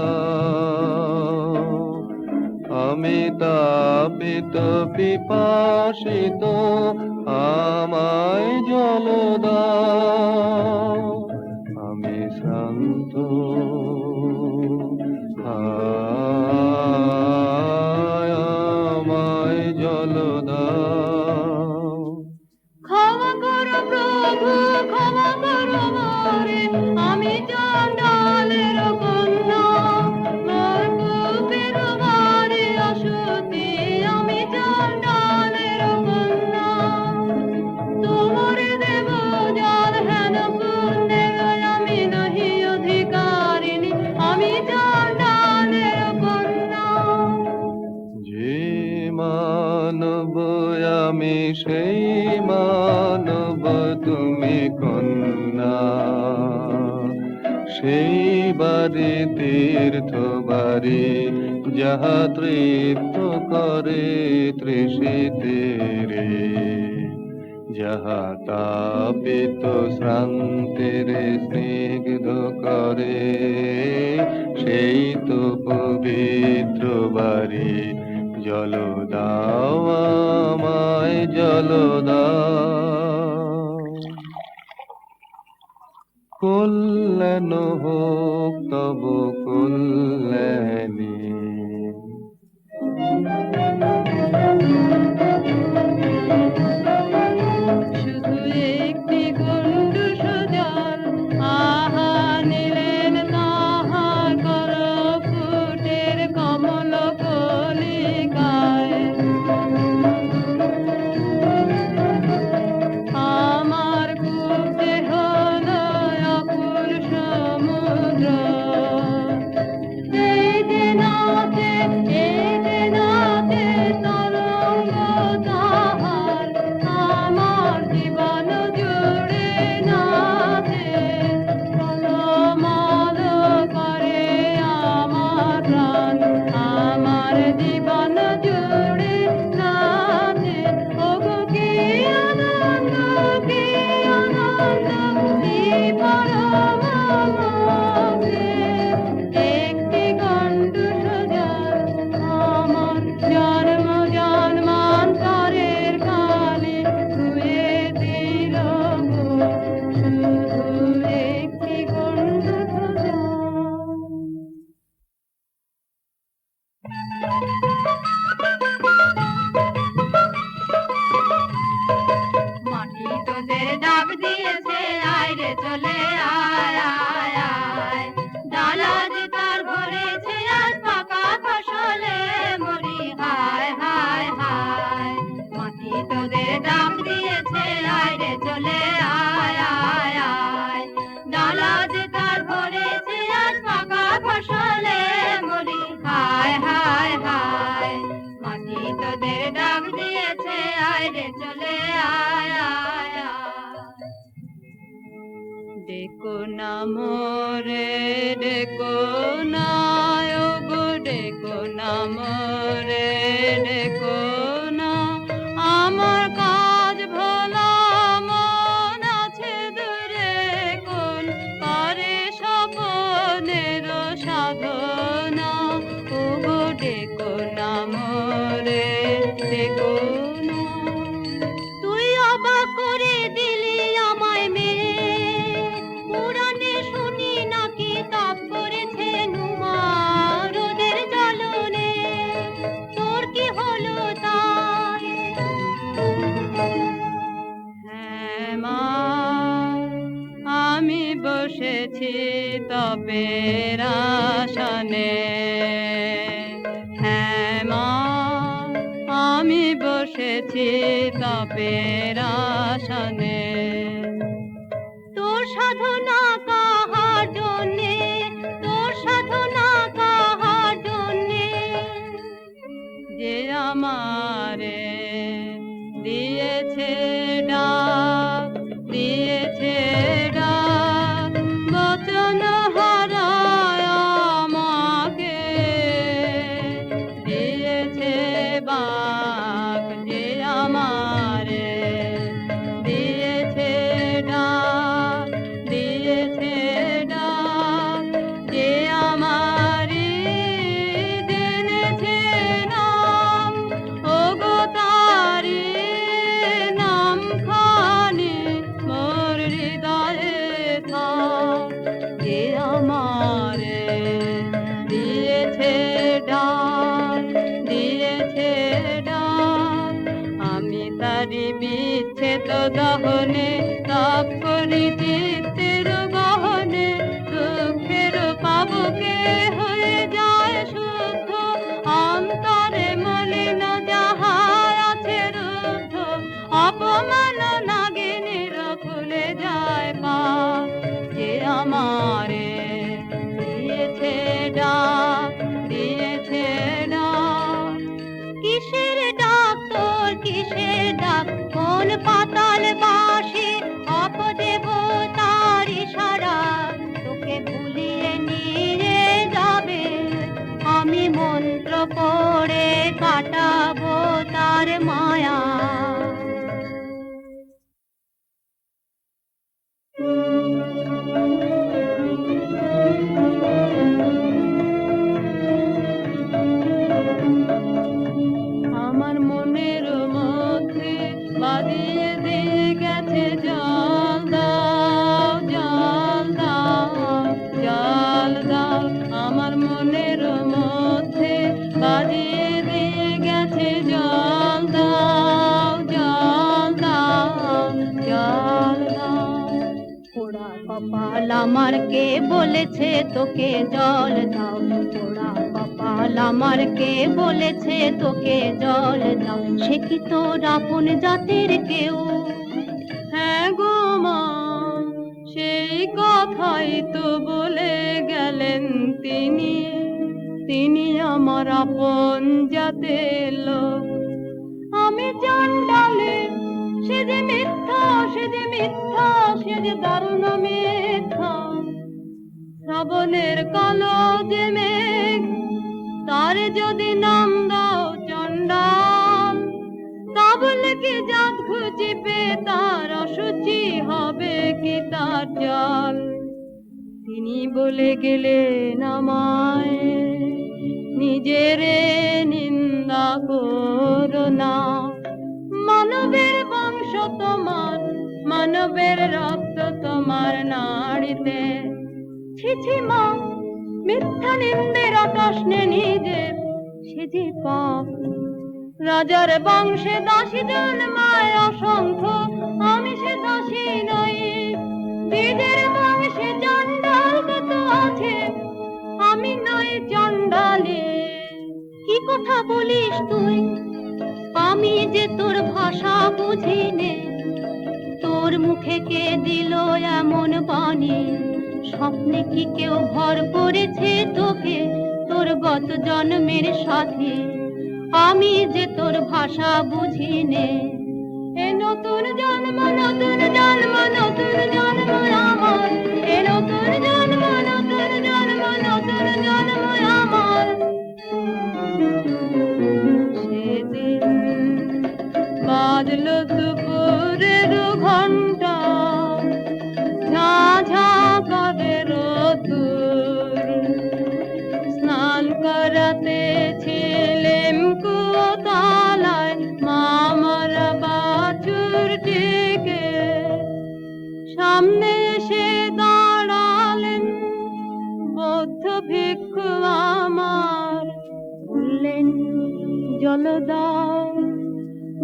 আমি তাপিত পিপাসিত, আমায় জল দাও। আমি শ্রান্ত, আমায় জল দাও। ক্ষমা করো প্রভু, ক্ষমা করো মোরে, আমি চণ্ডালের কন্যা। মোর কূপের বাড়ি অসতী, আমি চণ্ডালের কন্যা। তোমার দেব জল হেন পুণ্যের, আমি নহি অধিকারিণী, আমি চণ্ডালের কন্যা। যে মানব আমি সেই মানব তুমি কন্যা। সেই বাড়ি তীর্থ বাড়ি, যাহা তৃপ্ত করে তৃষিতের, যাহা তাপিত শ্রান্তের স্নিগ্ধ করে, সেই তো পবিত্র বাড়ি। জল দাও আমায় জল দাও। কল্যাণ হোক তব কল্যাণী, শুধু একটি গণ্ডূষ জল, আহা নিলেন তাহার কর ফুটের কমল কলিকায়। আমার কূপে হলো অকুল সমুদ্র। এই যে নাচে তরঙ্গ ডেকো না মোরে ডেকো না, ওগো ডেকো না মোরে ডেকো না, আমার কাজ ভোলা মন আছে দূরে কোন করে স্বপনের সাধনা, ওগো ডেকো না মোরে ডেকো না। তুই অবাক করে দিলি আমায় মেয়ে, পুরাণে শুনি নাকি তাপ করেছে নুমা রোদের জ্বলনে, তোর কি হলো তাই? হ্যাঁ মা, আমি বসেছি তপের আসনে, হ্যাঁ মা, আমি বসেছি তপের আসনে। তোর সাধনা কাহার জন্যে, তোর সাধনা কাহার জন্যে? যে আমারে দিয়েছে ডাক, দিয়েছে ডাক, বচন হারায় আমাকে দিয়েছে বাক, যে আমারে দিয়েছে ডাক, দিয়েছে ডাক, যে আমারি জেনেছে নাম, ওগো তারি নাম খানি মোর হৃদয়ে থাক, যে আমারে দিয়েছে ডাক, দিয়েছে ডাক, আমি তারি বিচ্ছেদ দহনে তাপ করি চিত্তের গহনে, দুঃখের পাবকে হয়ে যায় শুদ্ধ, অন্তরে মলিন যাহার আছে রুদ্ধ, অপমান নাগিনীর খুলে যায় পাপ, যে আমারে দিয়েছে ডাক, দিয়েছে ডাক। কিসের ডাক তোর, কিসের ডাক? কোন পাতাল বাসে অপদেবতার ইশারা তোকে ভুলিয়ে নিয়ে যাবে, আমি মন্ত্র পড়ে কাটাবো তার মায়া। আমার মনের মধ্যে বাদিয়ে দিয়ে গেছে জল দাও, জল দাও, জল দাও, আমার মনের মধ্যে বাদিয়ে দিয়ে গেছে জল দাও, জল দাও, জল দাও। পোড়া কপাল আমার কে বলেছে তোকে জল দাও, পোড়া কপাল আমার কে বলেছে তোকে জল দাও, সে কি তোর আপন জাতের কেউ? হ্যাঁ গো মা, সেই কথাই তো বলে গেলেন তিনি, তিনি আমার আপন জাতের লোক। আমি চণ্ডালে, সে যে মিথ্যা, সে যে মিথ্যা, সে যে দারুণ মিথ্যা, শ্রাবণের কালো যে মেঘ, তার যদি নাম দাও চণ্ডাল, তা বলে কি জাত খুঁজিবে, তার অসুচি হবে কি তার চাল? তিনি বলে গেলেন আমায়, নিজেরে নিন্দা করো না, মানবের বংশ তোমার, মানবের রক্ত তোমার নাড়িতে। ছি ছি মা, মিথ্যা নিন্দের আকাশ নে নিজের, সে যে পাপ। রাজার বংশে দাসী জন্মায় অসংখ্য, আমি সে দাসী নই। বীজের বংশে চণ্ডাল কত আছে, আমি নই চণ্ডালী। কি কথা বলিস তুই? আমি যে তোর ভাষা বুঝি নে, তোর মুখে কে দিল এমন বাণী? স্বপ্নে কি কেউ ভর করেছে তোকে তোর গত জন্মের সাথে? আমি যে তোর ভাষা বুঝি নে। এ নতুন জন্ম, নতুন জন্ম, নতুন জন্ম আমার জল দাও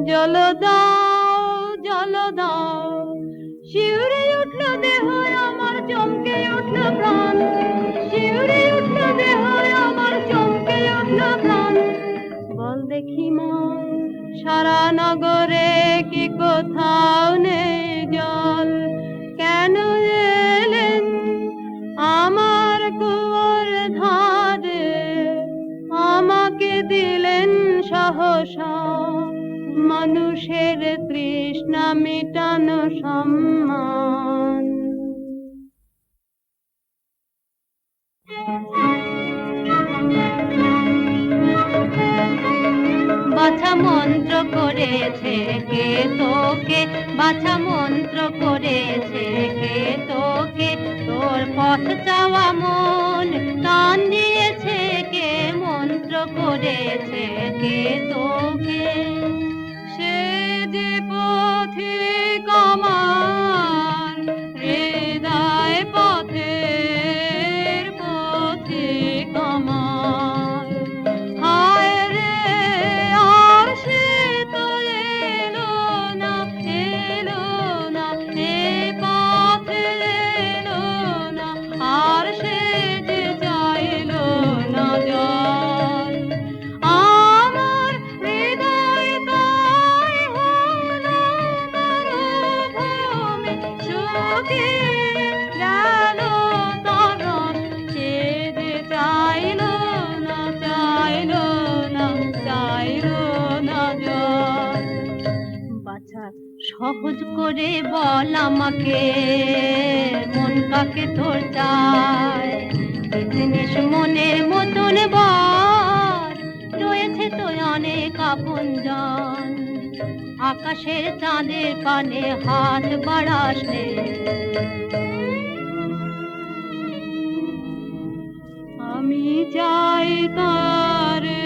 জল দাও জল দাও, শিউরে উঠল দেহ আমার, চমকে উঠল প্রাণ, শিউরে উঠল দেহ আমার, চমকে উঠল প্রাণ। বল দেখি মা সারা নগরে কি কোথাও নেই জল, কেন এলেন আমার কুয়োর ধারে, আমাকে দিলেন সহসা মানুষের তৃষ্ণা মিটানো সম্মান। বাছা মন্ত্র করেছে কে তোকে, বাছা মন্ত্র করেছে কে তোকে, তোর পথ চাওয়া মন টান দিয়েছে কে, মন্ত্র করেছে কে তোকে। সে যে পথিক আমার, হৃদয় পথের পথিক আমার, হায় রে আর সে তো এলো না, এলো না, এ পথে এলো না, আর সে যে চাইলো না যায়। আমার হৃদয় তাই হলো মরুভূমি, শুকিয়ে গেল তরণ, সে যে চাইলো না, চাইলো না, চাইলো না জল। বাছা সহজ করে বল আমাকে, মন কাকে তোর চায়, কি জিনিস মনের মতন বল, রয়েছে তো অনেক আপনজন, আকাশের চাঁদের পানে হাত বাড়াস নে। আমি চাই তারে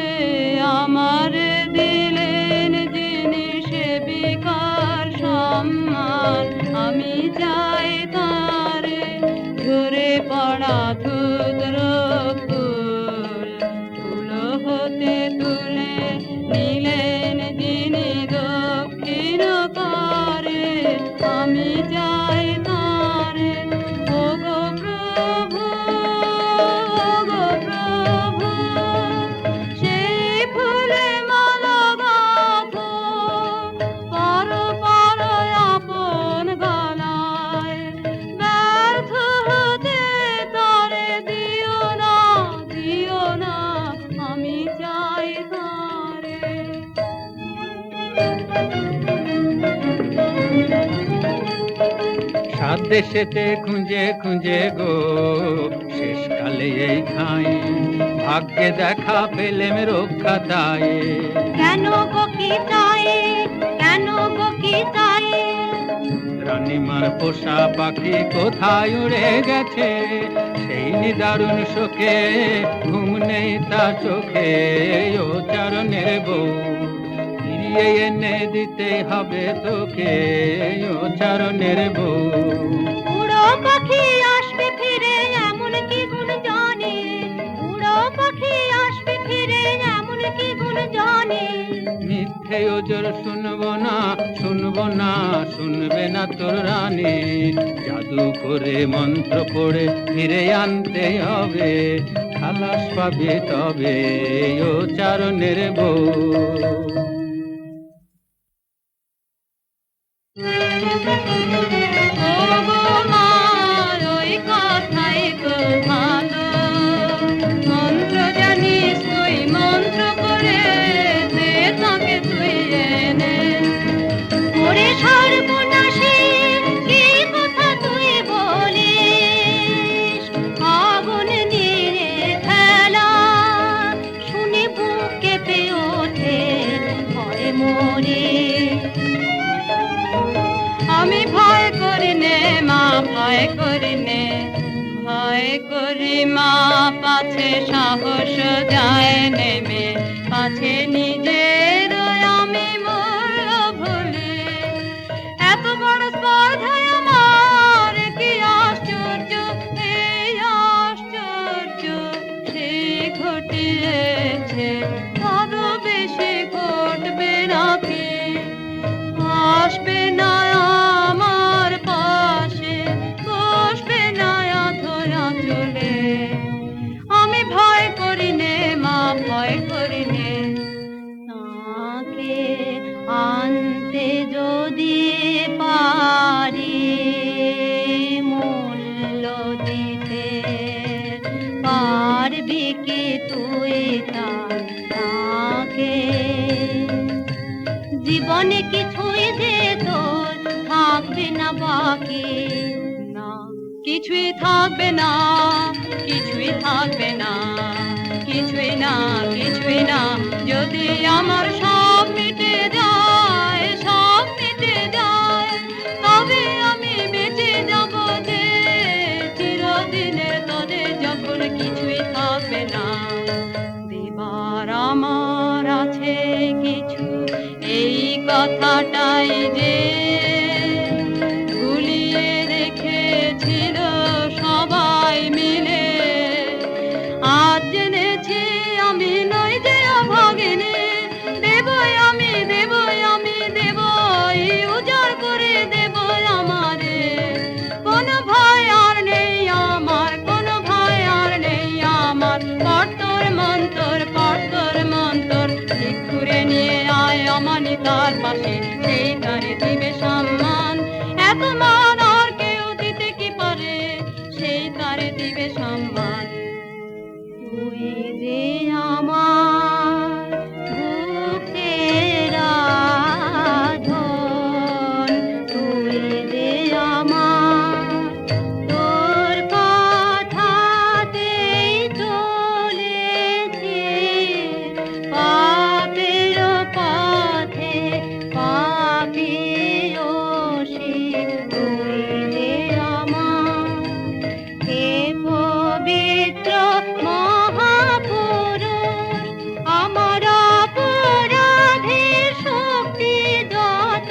আমার দিলেন যিনি সেবিকার সম্মান, আমি চাই তারে ঝরে পড়া ধুদ্র ফুল, তুলো হতে তুলে নিলেন যিনি দক্ষিণ করে, আমি চাই তারে ওগো প্রভু, ওগো প্রভু, সেই ফুলে মালা গাঁথো, পর পর আপন গলায়, ব্যর্থ হতে তারে দিও না, দিও না, আমি চাই তারে। সাত দেশেতে খুঁজে খুঁজে গো শেষকালে এই ঠাঁই, ভাগ্যে দেখা পেলেম রক্ষা দায়ে। কেন গো কি চাই, কেন গো কি চাই, রানীমার পোষা পাখি কোথায় উড়ে গেছে, সেই নিদারুণ শোকে ঘুম নেই তার চোখে, ও চরণের বউ ফিরিয়ে এনে দিতে হবে তোকে, ও চরণের বউ। উড়ো পাখি আসবে ফিরে এমন কি গুণ জানি, উড়ো পাখি আসবে ফিরে এমন কি গুণ জানি, মিথ্যে ওজর শুনবো না, শুনবো না, শুনবে না তোর রানী, জাদু করে মন্ত্র পড়ে ফিরে আনতে হবে, খালাস পাবে তবে ও চারণের বউ। ওগো মা ওই কথাই তো ভালো, মন্ত্র জানিস তুই, মন্ত্র করে দে তাকে তুই এনে। ওরে সর্বনাশী কি কথা তুই বলিস, আগুন নিয়ে খেলা শুনে বুক কেঁপে ওঠে ভয়ে মরে। আমি ভয় করি নে মা, ভয় করি নে, ভয় করি মা, পাছে সাহস যায় নেমে, পাছে নিজের আমি মূল্য ভুলি। এত বড় স্পর্ধায় আমার কি আশ্চর্য, এই আশ্চর্য, সেই ঘটিয়েছে তত বেশি পারবি কি তুই তাকে জীবনে কিছুই যে তোর থাকবে না বাকি না কিছুই থাকবে না, কিছুই থাকবে না, কিছুই না, কিছুই না। যদি আমার সব মিটে যায়, সব মিটে যায়, তবে আমি বেঁচে যাব যে চিরদিনের তরে যখন কিছুই থাকবে না। দেবার আমার আছে কিছু, এই কথাটাই যে গুলিয়ে রেখেছিল সবাই মিলে। আজ জেনেছি আমি নই যে অভাগিনী, দেবই আমি, দেবই আমি, দেবই উজাড় করে দেবই আমারে। কোনো ভয় আর নেই আমার, কোনো ভয় আর নেই আমার। পড়তর মন্তর, পড়তর মন্তর, ঠিক ঘুরে নিয়ে আয় আমানি তার পাশে, সেই তারে দিবে সম্মান। এত মান আর কেউ দিতে কি পারে, সেই তারে দিবে সম্মান। তুই যে আমার বুকের আধন, তুই যে আমার তোর কথাতেই চলেছি পাপের পথে পাপিয়সী। তুই যে আমার হে পবিত্র মহাপুরুষ, আমার অপরাধের শক্তি যত,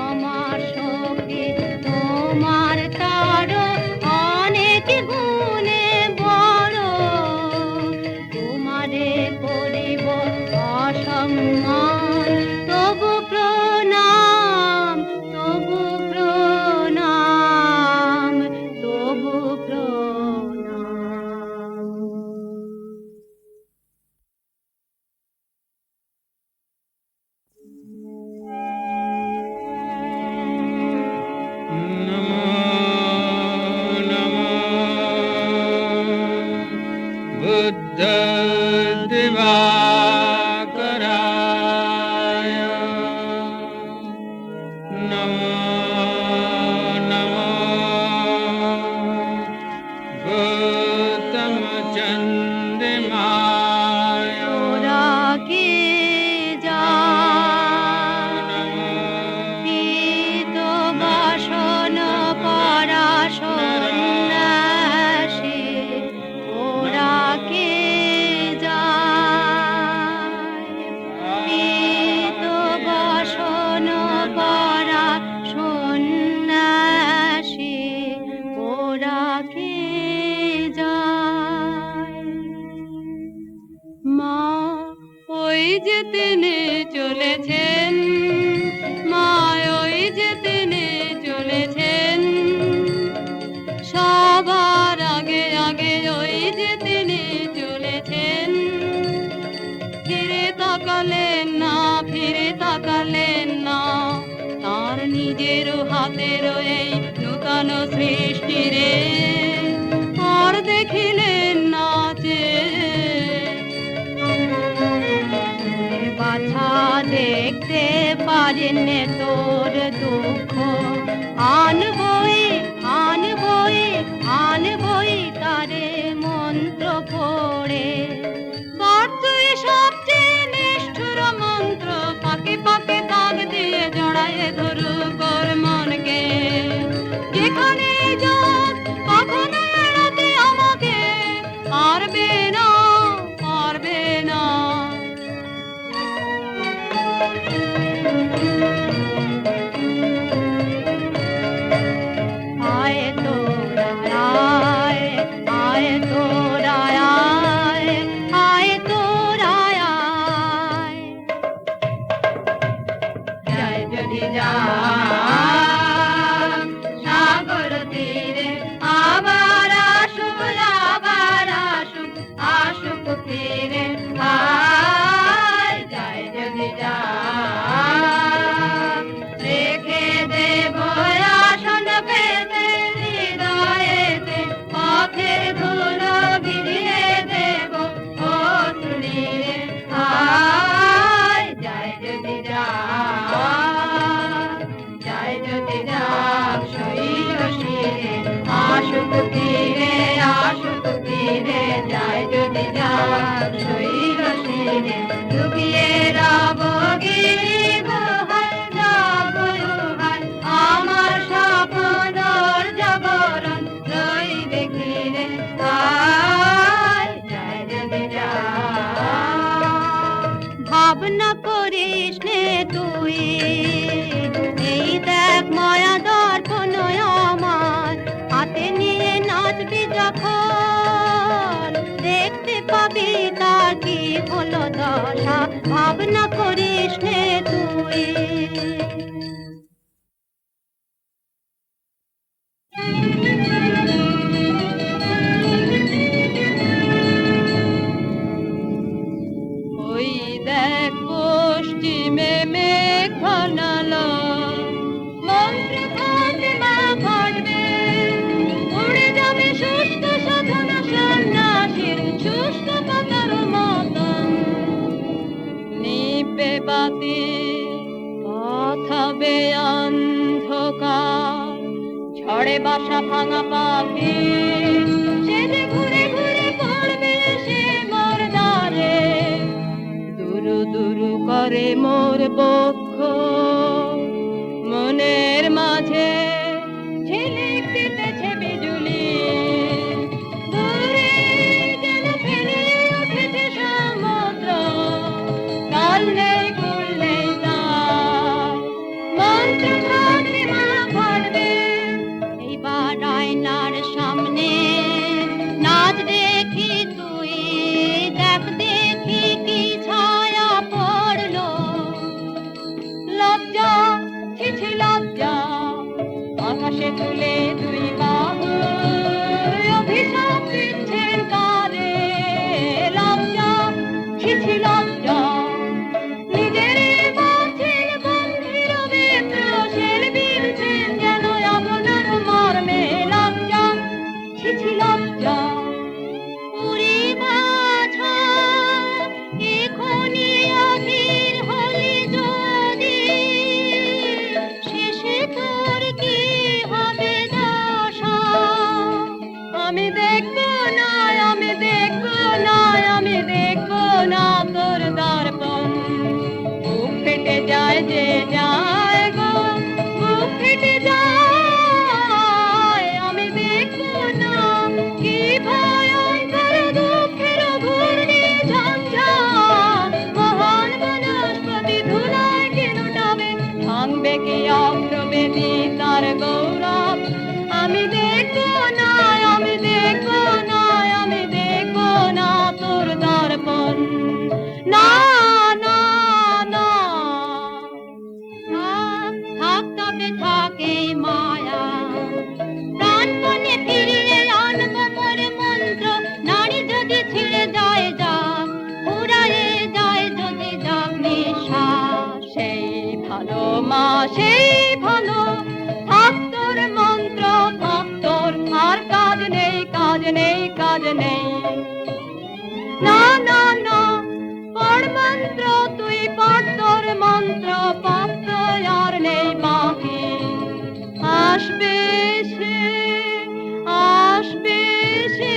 আমার শক্তি তোমার তারও অনেক গুণে বড়। তোমারে করিব অসম্মান, তবু প্রণাম, তবু প্রণাম, তবু প্রণাম। নমো নমো বুদ্ধ দিবাকরায়, নমো নমো গৌতম চন্দ্রিমায়, তোরা কি জান পীত বাসন পরা সন্ন্যাসী, ওরা কি যায় পীত বাসন পরা সন্ন্যাসী, ওরা কি যায়। মা ওই যে তিনি চলেছেন, মা ওই যে তিনি চলেছেন, সবার আগে আগে ওই যে তিনি চলেছেন। ফিরে তাকালেন না, ফিরে তাকালেন না, তার নিজের হাতের এই নূতন সৃষ্টি রে আর দেখিলেন না যে। বাছা দেখতে পারেন তোর দুঃখ, আনবই আনবই আনবই তারে মন্ত্র পড়ে। তুই সবচেয়ে নিষ্ঠুর মন্ত্র, পাকে পাকে দাগ দিয়ে জড়ায়ে ধরু কর মনকে। যেখানে যাক কখনো এড়াতে আমাকে পারবে না, পারবে না। আয় তোরা আয়, আয় তোরা আয়, আয় তোরা আয়। জয় যদি যায় আয় যায় যদি যায়। ভাবনা করিস নে তুই, এই দেখ মায়া দর্পণ আমার, হাতে নিয়ে নাচবি যখন, দেখতে পাবি তার কি হলো দশা। ভাবনা করিস নে তুই। ওই দেখ পশ্চিমে মেঘ ঘনালো, মন্ত্র ঘটে মা ঘটবে, উড়ে যাবে শুষ্ক সাধনা সন্ন্যাসীর শুষ্ক পাতার মতন। নিবে বাতি পথ হবে অন্ধকার, ঝড়ে বাসা ভাঙা পাখি সে যে ঘুরে ঘুরে পড়বে সে মোর দ্বারে। দুরু দুরু করে মোর বক্ষ, মনের মাঝে ঝিলিক দিতেছে বিজুলি, দূরে যেন ফেলিয়ে উঠেছে সমুদ্র, কাল নেই কুল নেই তার, মন্ত্র ঘটবে মা ঘটবে। এইবার আয়নার সামনে নাচ দেখি তুই, দেখ দেখি কি ছায়া পড়লো। লজ্জা ছিছি লজ্জা, আকাশে তুলে দুই বাহু অভিশাপ দিচ্ছেন কারে। লজ্জা ছিছি লজ্জা, নিজের মাঝের বন্ধির বেত্র শেল বিলছেন যেন আপনার মর্মে। লজ্জা ছিছি লজ্জা, উড়ি বাছা এখনই অধীর হলি যদি, শেষে তোর কি হবে দশা। আমি দেখবো না, আমি দেখবো না, আমি দেখবো না তোর দর্পণ। বুক ফেটে যায় যে যায় গো, বুক ফেটে যায়। আমি দেখবো না কি ভয়ঙ্কর দুঃখের ঘূর্ণি ঝঞ্ঝা, মহান বনস্পতি ধুলায় কি লুটাবে, ভাঙবে কি অগ্রবেদী তার গৌরব। আমি দেখবো না, আমি দেখবো না, আমি দেখবো না তোর দর্পণ। না না না, থাক তবে থাকে মায়া, প্রাণপণে ফিরিয়ে আনবো মোর মন্ত্র। নারী যদি ছিঁড়ে যায় যাক, ফুরায়ে যায় যদি যাক নিঃশ্বাস, সেই ভালো মা সেই ভালো। থাক তোর মন্ত্র, থাক তোর, আর কাজ নেই কাজ নেই কাজ নেই। না না না, পড় মন্ত্র তুই পড় তোর মন্ত্র, পাপ তো আর নেই বাকি। আসবে সে, আসবে সে,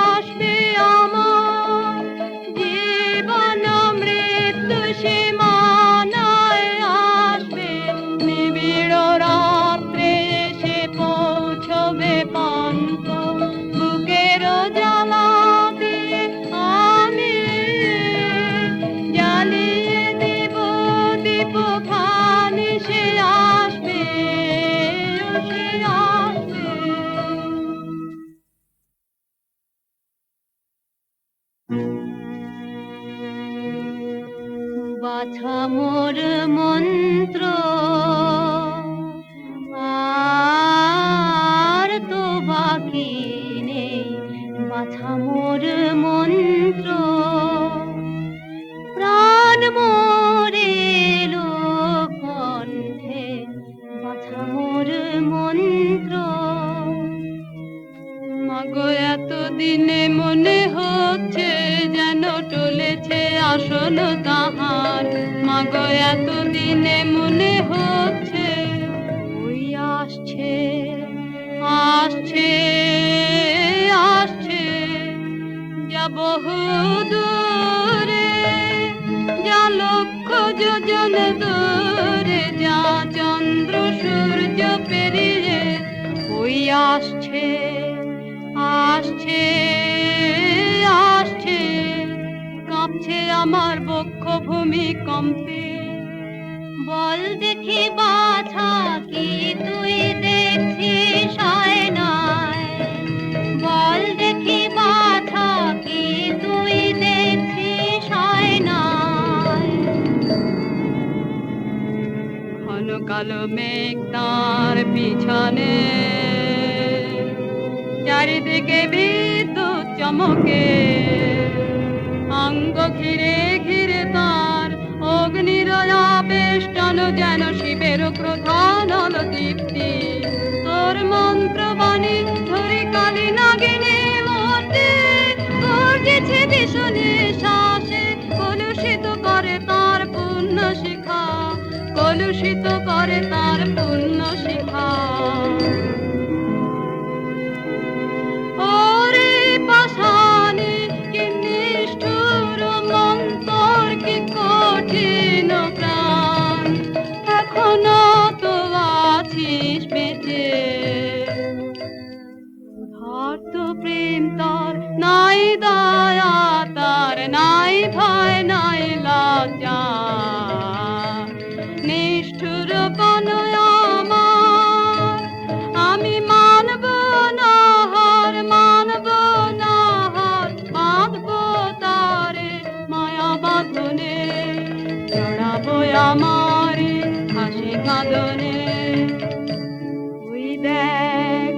আসবে আমার জীবন মৃত্যু সীমানায় আসবে। নিবিড় রাত্রে এসে পৌঁছবে পান্ত, বুকের জ্বালা দিয়ে আমি জ্বালিয়ে দেব দীপ খানি। সে আসবে, সে আসবে। বাছা মোর মন্ত্র, আর তো বাকি নেই। বাছা মোর মন্ত্র, প্রাণ মোরে এলো কণ্ঠে। বাছা মোর মন্ত্র, মাগো এতদিনে মনে হচ্ছে যেন টলেছে আসন তাহার। মাগো এতদিনে মনে হচ্ছে ওই আসছে আসছে আসছে, যা বহু দূরে, যা লক্ষ যোজন দূরে, যা চন্দ্র সূর্য পেরিয়ে ওই আসছে আসছে আসছে কাঁপছে আমার বক্ষ ভূমিকম্পে। বল দেখি বাছা কি তুই দেখছিস আয়নায়, বল দেখি বাছা কি তুই দেখছিস আয়নায়। ঘন কালো মেঘ তার পিছনে, চারিদিকে বিদ্যুৎ চমকে, অঙ্গ ঘিরে ঘিরে তার অগ্নির আবেষ্টন, যেন শিবের ক্রোধানল দীপ্তি। তোর মন্ত্রবাণী ধরে কালী নাগিনী মূর্তি গর্জেছে ভীষণে শ্বাসে, কলুষিত করে তার পুণ্য শিখা, কলুষিত করে তার পুণ্য শিখা। ওরে পাষাণী কি নিষ্ঠুর মন্তর, কি কঠিন প্রাণ, এখনো তো আছিস বেঁচে। ধর্ত প্রেম তোর নাই দয়া, তার নাই ভয় নাই লজ্জা, নিষ্ঠুর বনয় আমার আমি মানব না হার, মানব না হার, বাঁধব তারে মায়া বাঁধনে, জড়াবো আমারে হাসি কাঁদনে। ওই দেখ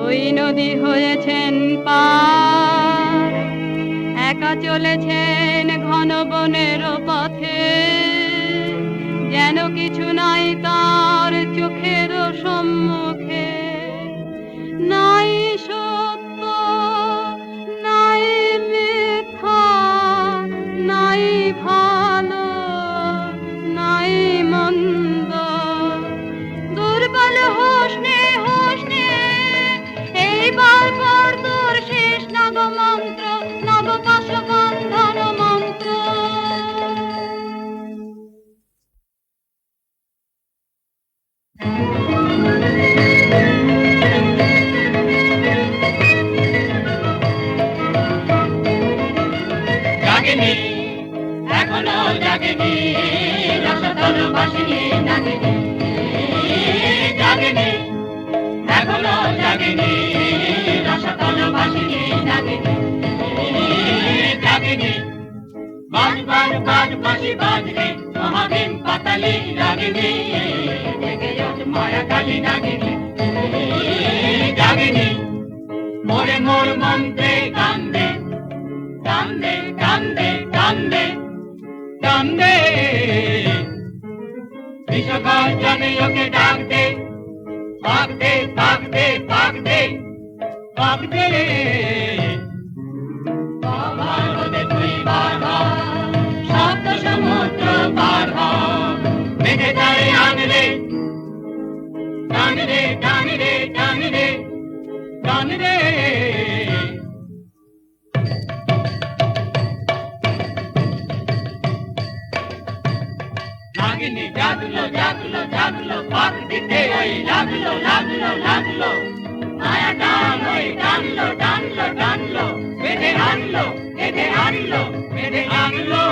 ওই নদী হয়েছেন পার, একা চলেছেন ঘন বনের পথে, যেন কিছু নাই তার চোখের সম্মুখে। নাই সত্য নাই মিথ্যা, নাই ভালো নাই মন্দ, দুর্বল হোস নে হোস নে, এইবার পর তোর শেষ নব মন্ত্র, নব পাশ বন্ধন মন্ত্র। জাগেনি এখনো জাগেনি রসতল বাসিনী নাগিনী, জাগেনি এখনো জাগেনি রসতল বাসিনী নাগিনী, জাগেনি বাজ বাজ বাজ বাঁশি বাজরে মহাভীম পাতালি নাগিনী, জেগে ওঠ মায়া কালী নাগিনী, জাগেনি মোরে মোর মন্ত্রে কান্দে কান্দে কান্দে কান্দে কান্দে, বিশ্বগর্জনে ওকে ডাক দে, পাক দে পাক দে পাক দে পাক দে। বাবার হতে তুই বার হ, সপ্ত সমুদ্র পার হ, বেঁধে তারে আনলে টান রে টান রে টান রে টান রে। নাগিনী জাগলো জাগলো জাগলো, পাক দিতে ওই লাগলো লাগলো লাগলো, মায়া টান ওই টানলো টানলো টানলো, বেঁধে আনলো বেঁধে আনলো বেঁধে আনলো।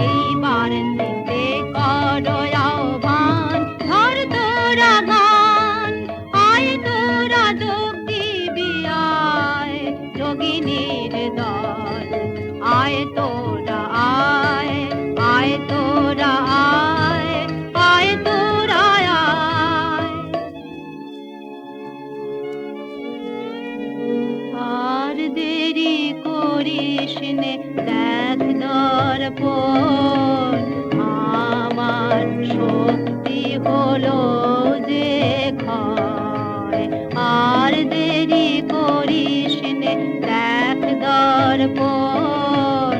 এইবার নিতে করো আহ্বান, ধর তোরা গান, আয় তোরা যোগ দিবি আয়, যোগিনীর দল, আয় তোরা আয়, আয় তোরা আয়, আয় তোরা আয়। আর দেরি করিস নে, দেখ দর্পণ, আমার শক্তি হলো যে ক্ষয়। আর দেরি করিস নে, দেখ দর্পণ,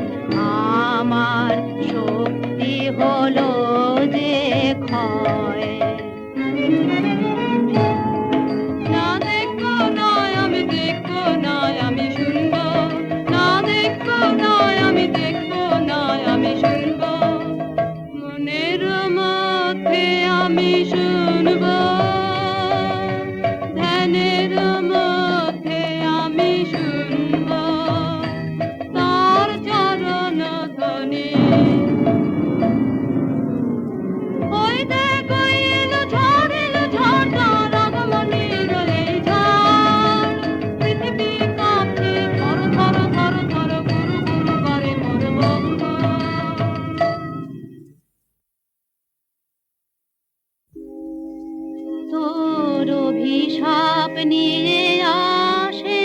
আমার শক্তি হলো যে ক্ষয়। না দেখবো নয় আমি দেখবো নয় আমি শুনবো, না দেখবো নয় আমি দেখবো নয় আমি শুনবো, আমি শুনব, ধ্যানের মধ্যে আমি শুনব তার চরণ ধ্বনি। ওই দেখো এলো ঝড় তার আগমনের এই ঝড়। পৃথিবী কাঁপছে থর থর থর থর, গুরু গুরু করে মোর বক্ষ। তোর অভিশাপ নিয়ে আসে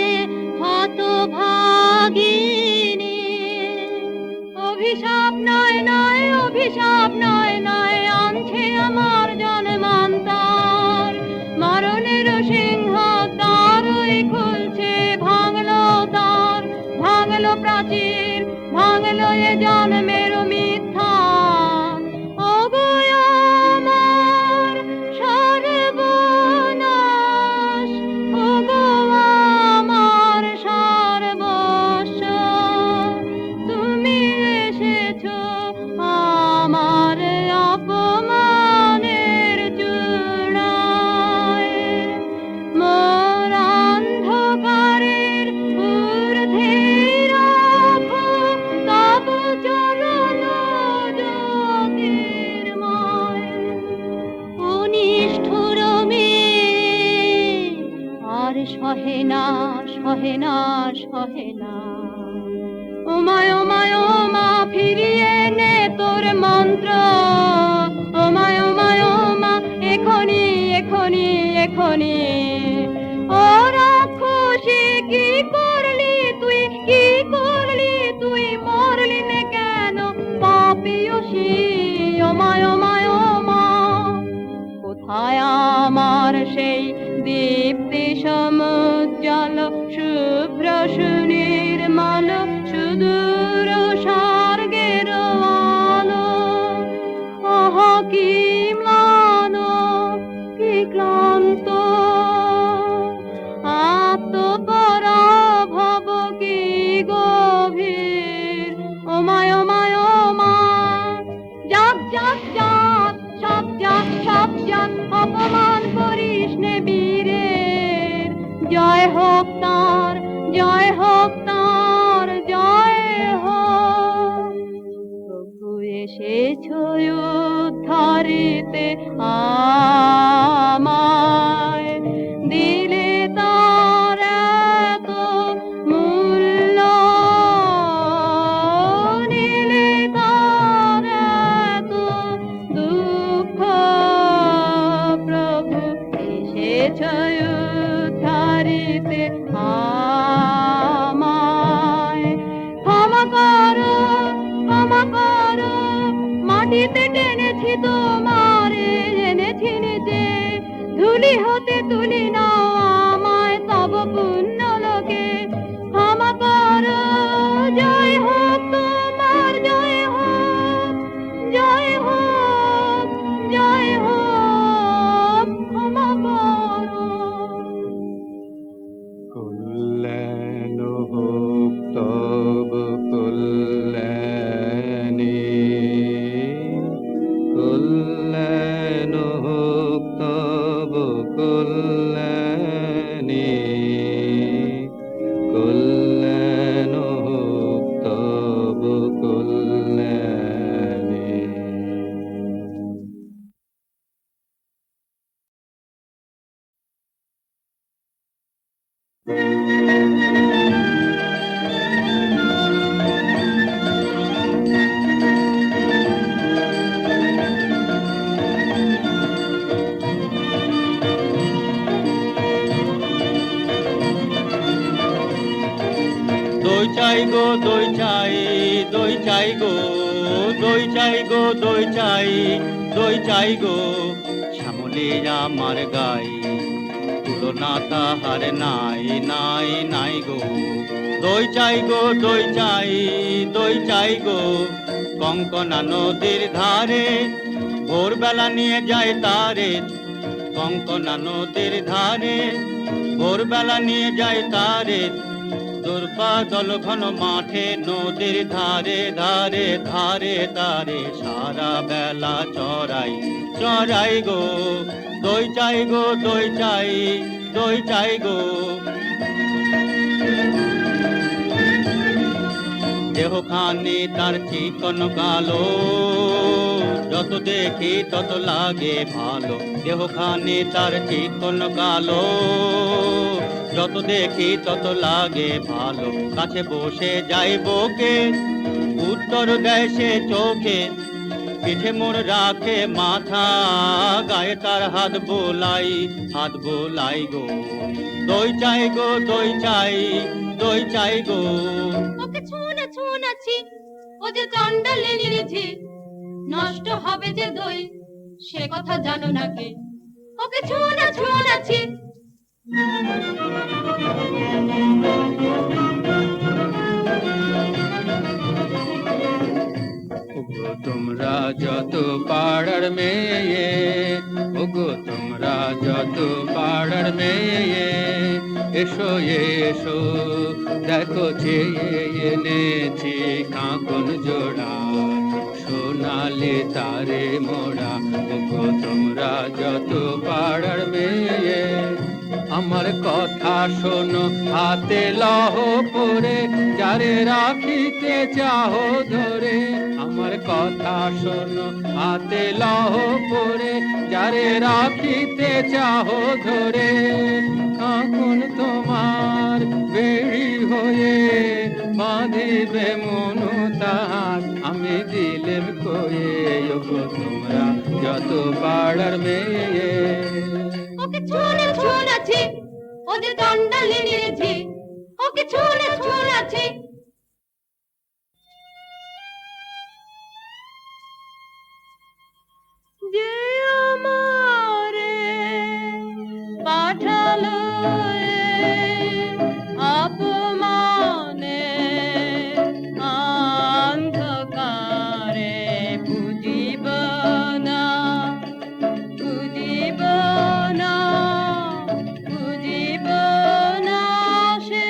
হতভাগিনী। অভিশাপ নয় নয়, অভিশাপ নয় নয়, আনছে আমার জন্মান্তর। মরণের সিংহ দ্বারই খুলছে, ভাঙলো দ্বার, ভাঙলো প্রাচীর, ভাঙলো এ জন্মের মিথ্যা। ওগো আমার সর্বনাশ, ওগো আমার সর্বস্ব, তুমি এসেছো আমার অপমানের চূড়ায়। মোর অন্ধকারের ঊর্ধ্বে রাখো তব চরণ জ্যোতির্ময়। অনিষ্ঠুর মেয়ে আর সহে না, সহে না, সহে না। ওমায় ওমায় ওমা ফিরিয়ে নে তোর মন্ত্র। ওমায় ওমায় ওমা এখনি এখনি এখনি। ও রাক্ষসী কি করলি তুই, কি করলি তুই, মরলি নে কেন পাপিয়সী। ওমায় ওমায় ওমা কোথায় আমার সেই দীপ্তি সমুজ্জ্বল শুভ্র সুনির্মল সুদূর স্বর্গের আলো। আহা কি ম্লান, কি ক্লান্ত, আত্মপরাভব কি গভীর। ওমায় ওমায় ওমা জাগ জাগ জাগ, সব জাগ সব জাগ, অপমান করিস নে বীরের। জয় হোক তার, জয় হোক তার, জয় হোক। প্রভু এসেছো উদ্ধারিতে আমায়, দিলে তার এত মূল্য, নিলে তার এত দুঃখ। প্রভু এসেছো উদ্ধারিতে আমায়। ক্ষমা করো, ক্ষমা করো, মাটিতে টেনেছি তোমারে, এনেছি নিচে ধুলি হতে তুলি নাও আমায় তব পুণ্য লোকে। ক্ষমা করো, জয় হোক তোমার, জয় হোক, জয় হোক, জয় হোক। ক্ষমা করো। কল্যাণ হোক তব কল্যাণী, কল্যাণ হোক তব কল্যাণী, কল্যাণ হোক তব কল্যাণী। দই চাই গো দই চাই, দই চাই গো, দই চাই গো, দই চাই, দই চাই গো। শ্যামলে আমার গাই, তুলনা তাহার নাই নাই নাই গো। দই চাই গো দই চাই, দই চাই গো। কঙ্কনা নদীর ধারে ভোরবেলা নিয়ে যায় তারে, কঙ্কনা নদীর ধারে ভোরবেলা নিয়ে যায় তারে। তোর পাগল ঘন মাঠে নদীর ধারে ধারে ধারে ধারে সারা বেলা চড়াই চড়াই গো দই চাই গো দই চাই দই চাই গো দেহখানি তার চিকন কালো যত দেখি তত লাগে ভালো দেহখানি তার চিকন কালো যত দেখি তত লাগে ভালো কাছে বসে যাইবকে উত্তর দেয় সে চোখে পিঠে মোড় রাখে মাথা গায়ে তার হাত বোলাই গো দই চাই গো দই চাই দই চাই গো ওকে ছুঁনাছি ও যে চন্ডালে নিরেছে নষ্ট হবে যে দই সে কথা জানো না কে ওকে ছুঁনাছি ওগো তোমরা যত পাড়ার মেয়ে ওগো তোমরা যত পাড়ার মেয়ে এসো এসো দেখো চেয়ে এনেছি কাঁকন জোড়া সোনালি তারে মোড়া ওগো তোমরা যত পাড়ার মেয়ে আমার কথা শোনো হাতে লহ পরে যারে রাখিতে চাহো ধরে আমার কথা শোনো হাতে লহ পরে যারে রাখিতে চাহো ধরে কাঁকন তোমার বেড়ি হয়ে বাঁধিবে মনু তাহার আমি দিলেম কয়ে ওগো তোমরা যত পাড়ার মেয়ে ওকে ছুঁনাছি ও যে চন্ডালে নিরেছে ওকে ছুঁনাছি যে আমারে পাঠালো অপমানে অন্ধকারে বুঝিব না বুঝিব না বুঝিব না সে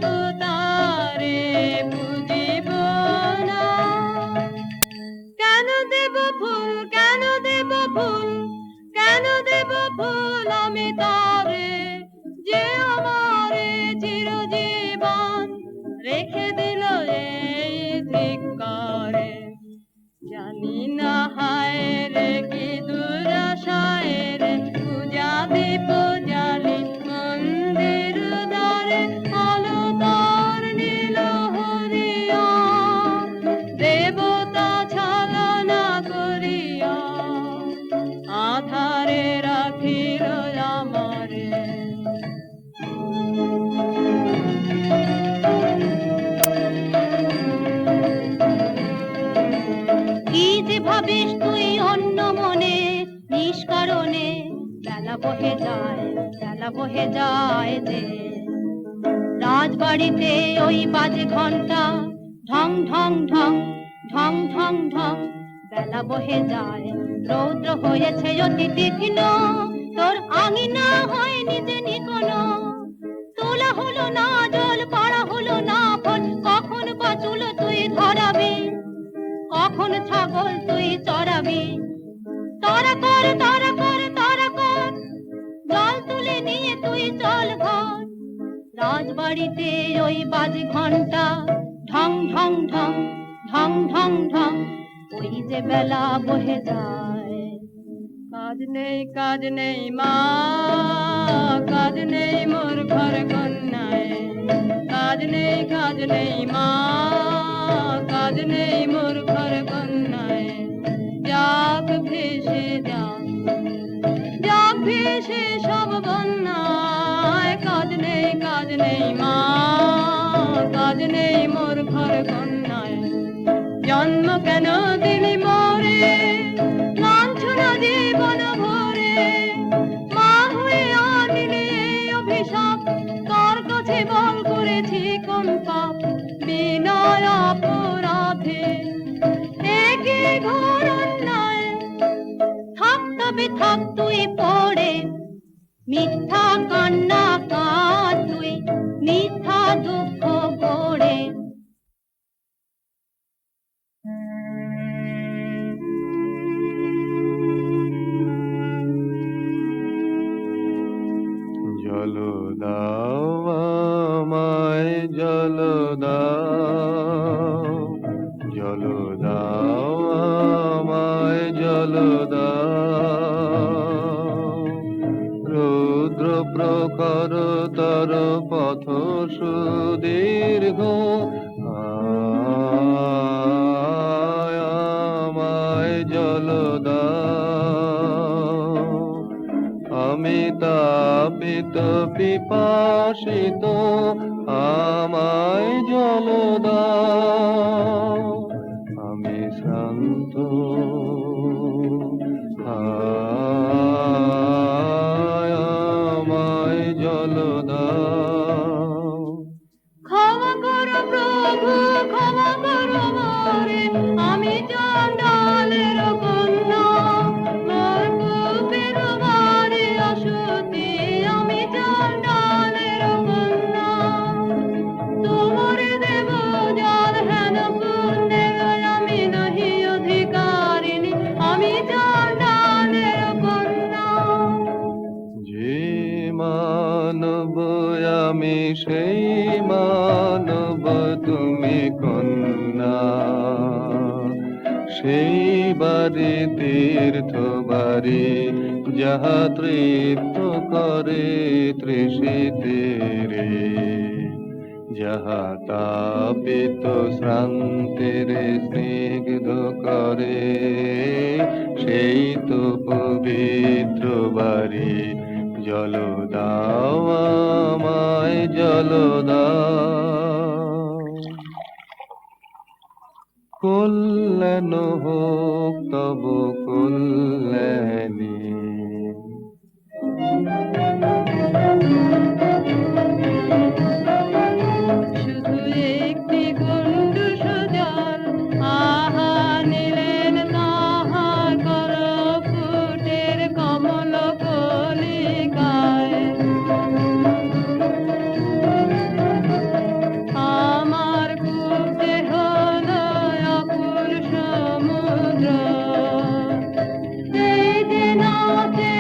দেবতারে বুঝিব না কেন দেব ফুল কেন দেব ফুল কেন দেব ফুল আমি তারে যে আমারে চিরজীবন রেখে দিল এই ধিক্কারে জানি না হায় রে কি দুরাশায় রে পূজা দীপ জালি মন্দির দ্বারে আলো তার নীল হরিয়া দেবতা ছলনা করিয়া আধারে রাখিল আমারে কি যে ভাবিস তুই অন্য মনে নিষ্কারণে বেলা বহে যায় যে রাজবাড়িতে ওই বাজে ঘন্টা ঢং ঢং ঢং ঢং ঢং ঢং বেলা বহে যায় রৌদ্র হয়েছে অতি তীক্ষ্ণ তোর আঙিনা হয়নি যে নিকোনো তোলা হলো না জল পাড়া হলো না ফল কখন বাচুল তুই ধরাবি কখন ছাগল তুই চড়াবি তারা কর জল তুলে নিয়ে তুই চল ঘর রাজবাড়িতে ওই বাজে ঘন্টা ঢং ঢং ঢং ঢং ঢং ঢং ওই যে বেলা বহে যায় কাজ নেই মা কাজ নেই মোর ঘর কন্যায় কাজ নেই মা কাজ নেই মোর ঘর কন্যায় যাক ভেসে যাক ভেসে সব বন্যায় কাজ নেই মা কাজ নেই মোর ঘর কন্যায় জন্ম কেন দিলি মোরে লাঞ্ছনা জীবন ভরে মা হয়ে আনিলি এই অভিশাপ তোর কাছে বল করেছি কোন পাপ বিনয় অপরাধে একই ঘোর অন্যায় থাক তবে থাক তুই পড়ে মিথ্যা কান্না কাঁদ তুই মিথ্যা দুঃখ গড়ে। জল দাও আমায় জল দাও, জল দাও আমায় জল দাও, রুদ্র প্রখর তর পথ সুদীর্ঘ আমায় জল দাও, আমি তাপিত পিপাসিত আমায় জল দাও, আমি শ্রান্ত আমায় জল দাও। ক্ষমা করো প্রভু, ক্ষমা করো মোরে, আমি চণ্ডালের কন্যা, মোর কূপের বাড়ি অসতী, আমি চণ্ডালের কন্যা। তোমার দেব জল হেন পুণ্যের, আমি নহি অধিকারিণী, আমি চণ্ডালের কন্যা। যে মানব আমি সেই মানব তুমি কন্যা, সেই বাড়ি তীর্থ বাড়ি যাহা তৃপ্ত করে তৃষিতের, যাহা তাপিত শ্রান্তের স্নিগ্ধ করে, সেই তো পবিত্র বাড়ি। জল দাও আমায় জল দাও, কল্যাণ হোক তব কল্যাণী। শুধু একটি গণ্ডূষ জল, আহা নিলেন তাহার করপুটের কমল কলিকায়। আমার কূপে হলো অকুল সমুদ্র, এই যে নাচে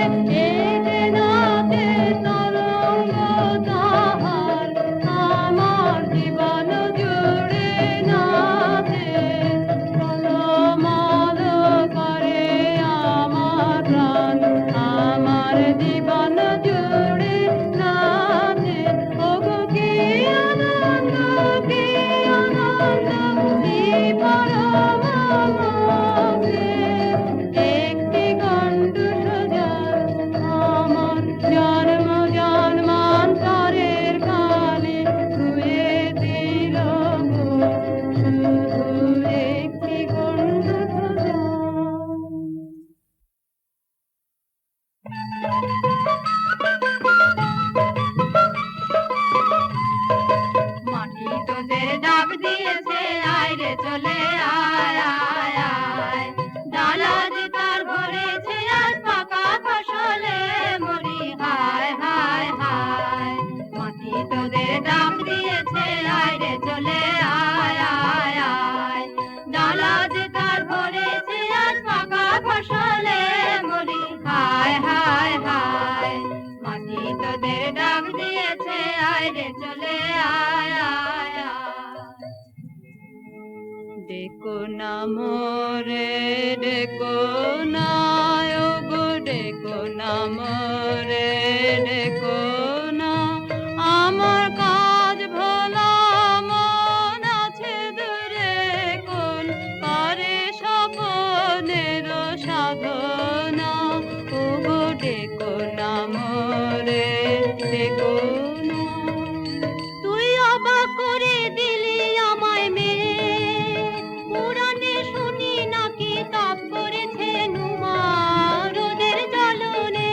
তরঙ্গ তাহার, আমার জীবন জুড়ে নাচে, টলমল করে আমার প্রাণ, আমার জীবন জুড়ে নাচে। ওগো কি আনন্দ, কি আনন্দ, কি পরম আনন্দে, একটি গণ্ডূষ জল আমার জন্ম জন্মান্তরের কালে ধুয়ে দিল গো, শুধু একটি গণ্ডূষ জল। মাটি তোদের ডাক দিয়েছে, আয় রে চলে আয় আয় আয়, ডালা যে তার ভরেছে আজ পাকা ফসলে মরি, হায় হায় হায়। মাটি তোদের ডাক দিয়েছে, আয় রে চলে আয় আয় আয়, ডালা যে তার ভরেছে আজ পাকা ফসলে মরি, হায় হায় হায়। মাটি তোদের ডাক দিয়েছে, আয় রে চলে আয় আয় আয়। ডেকো না মোরে, ডেকো না ওগো, ডেকো না মোরে, ডেকো না, আমার কাজ ভোলা মন আছে দূরে কোন, করে স্বপনের সাধনা, ওগো ডেকো না মোরে, ডেকো না। তুই অবাক করে দিলি আমায় মেয়ে, পুরাণে শুনি নাকি তাপ করেছে নুমা রোদের জ্বলনে,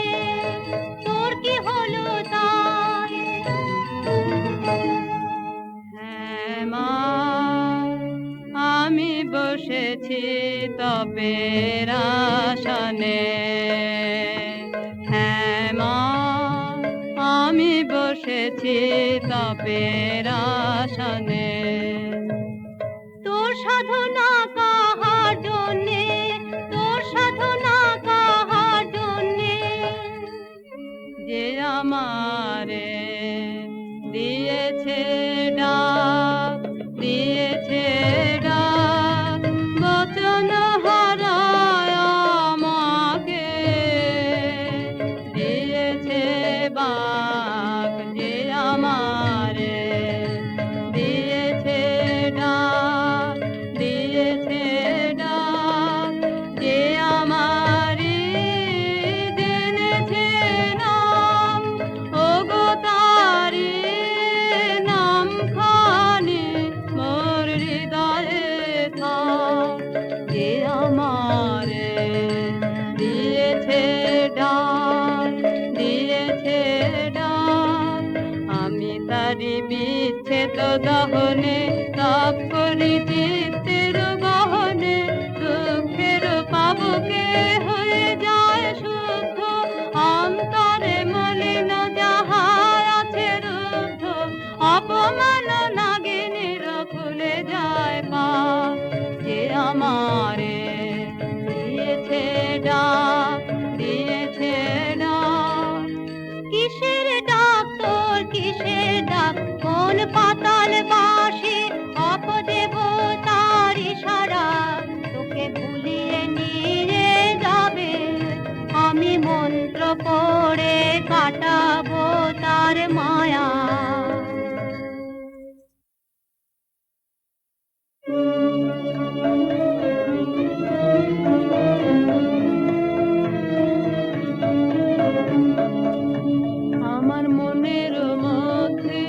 তোর কি হলো তাই? হ্যাঁ মা, আমি বসেছি তপের আসনে, হ্যাঁ মা, আমি বসেছি তাপের আসনে। তোর সাধনা কাহার জন্যে, তোর সাধনা কাহার জন্যে, যে আমারে দিয়েছে ডাক, দিয়েছে ডাক, বচন হারায় আমাকে দিয়েছে বাক, যে আমারে দিয়েছে ডাক, দিয়েছে ডাক, যে আমারে জেনেছে নাম, ওগো তারি নাম খানি মোর হৃদয়ে থাক, যে আমারে দিয়েছে ডাক, দিয়েছে ডাক। আমি তারি বিচ্ছেদ দহনে তাপ করি চিত্তের গহনে, দুঃখের পাবকে হয়ে যায় শুদ্ধ, অন্তরে মলিন যাহা আছে রুদ্ধ, অপমান নাগিনীর খুলে যায় পাপ, যে আমারে দিয়েছে ডাক, দিয়েছে ডাক। কিসের ডাক তোর, কিসের ডাক, কোন পাতাল বাসে অপদেবতার ইশারা তোকে ভুলিয়ে নিয়ে যাবে। আমি মন্ত্র পড়ে কাটাবো তার মায়া। আমার মনের মধ্যে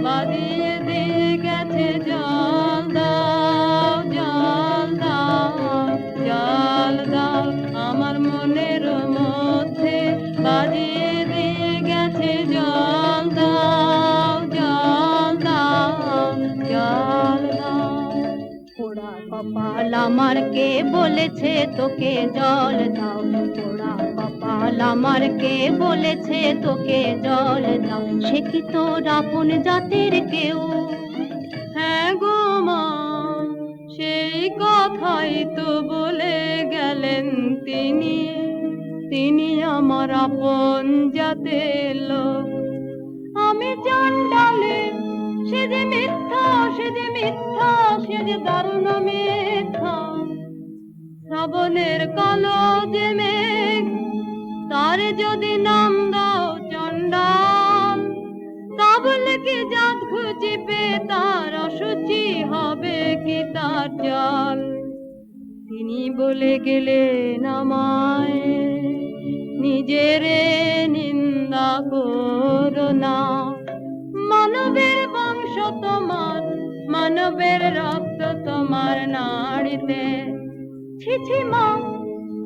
বাদিয়ে দিয়ে গেছে জল দাও, জল দাও, জল দাও। আমার মনের মধ্যে বাদিয়ে দিয়ে গেছে জল দাও, জল দাও, জল দাও। পোড়া কপাল আমার কে বলেছে তোকে জল দাও, পোড়া কপাল আমার কে বলেছে তোকে জল দাও। সে কি তোর আপন জাতের কেউ? হ্যাঁ গো মা, সেই কথাই তো বলে গেলেন তিনি, তিনি আমার আপন জাতের লোক। আমি চণ্ডালে, সে যে মিথ্যা, সে যে মিথ্যা, সে যে দারুণ মিথ্যা। শ্রাবণের কালো যে মেঘ, তার যদি নাম দাও চণ্ডাল, তা বলে কি জাত খুঁজিবে, তার অসুচি হবে কি তার চাল। তিনি বলে গেলেন আমায়, নিজেরে নিন্দা করো না, মানবের বংশ তোমার, মানবের রক্ত তোমার নাড়িতে। ছি ছি মা,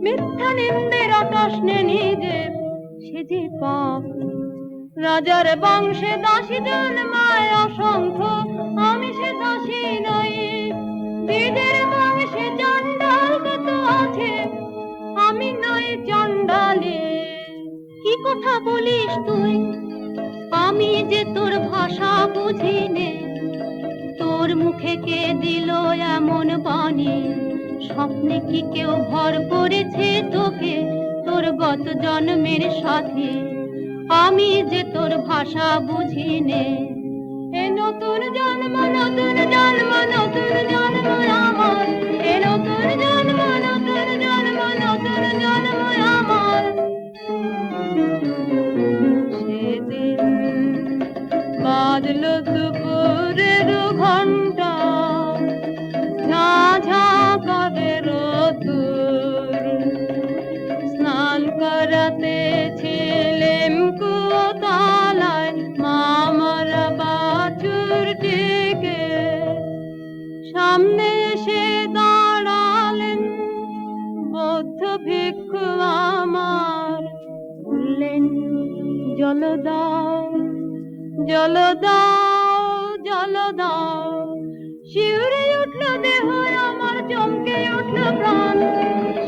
মিথ্যা নিন্দের আকাশ নে নিজের, সে যে পাপ। রাজার বংশে দাসী জন্মায় অসংখ্য, আমি সে দাসী নই। বীজের বংশে চণ্ডাল কত আছে, আমি নই চণ্ডালী। কি কথা বলিস তুই? আমি যে তোর ভাষা বুঝি নে, তোর মুখে কে দিল এমন বাণী? স্বপ্নে কি কেউ ভর করেছে তোকে তোর গত জন্মের সাথে? আমি যে তোর ভাষা বুঝি নে। এ নতুন জন্ম, নতুন জন্ম, নতুন জন্ম আমার, এ নতুন জন্ম, নতুন জন্ম, নতুন জন্ম আমার। সেদিন বাজলো দুপুরের ঘন্টা, ঝাঝা করে রোদ্দুর। স্নান করাতে ছিলেম কুতালায়, মামার বাছুরটিকে। সামনে এসে দাঁড়ালেন বৌদ্ধ ভিক্ষু আমার, বললেন জল দাও, জল দাও, জল দাও। শিউরে উঠল দেহ আমার, চমকে উঠল প্রাণ,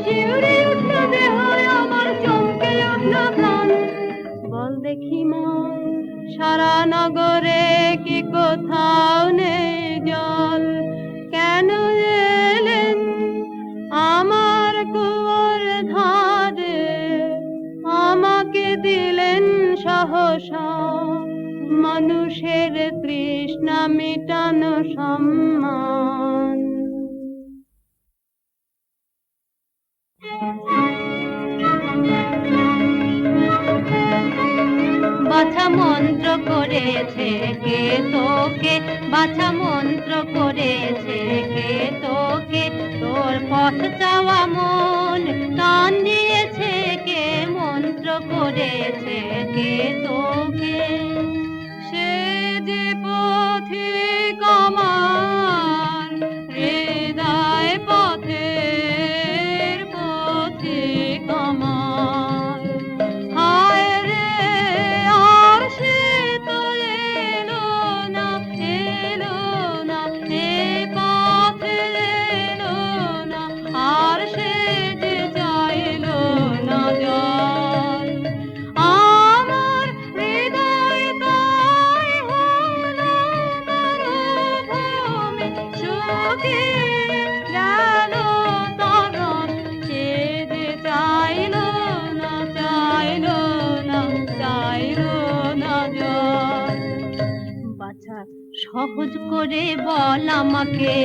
শিউরে উঠল দেহ আমার, চমকে উঠল প্রাণ। বল দেখি মা, সারা নগরে কি কোথাও নেই জল, কেন এলেন আমার কুয়োর ধারে, আমাকে দিলেন সহসা মানুষের তৃষ্ণা মিটানো সম্মান। বাছা মন্ত্র করেছে কে তোকে, বাছা মন্ত্র করেছে কে তোকে, তোর পথ চাওয়া মন টান দিয়েছে কে, মন্ত্র করেছে কে তোকে। সে যে পথিক আমার হৃদয় পথের পথিক আমার, হায় রে আর সে তো এলো না, এলো না এ পথে এলো না, আর সে যে চাইলো না জল। আমার হৃদয় তাই হলো মরুভূমি, শুকিয়ে গেল তরণ, সে যে চাইলো না, চাইলো না, চাইলো না জল। বাছা সহজ করে বল আমাকে,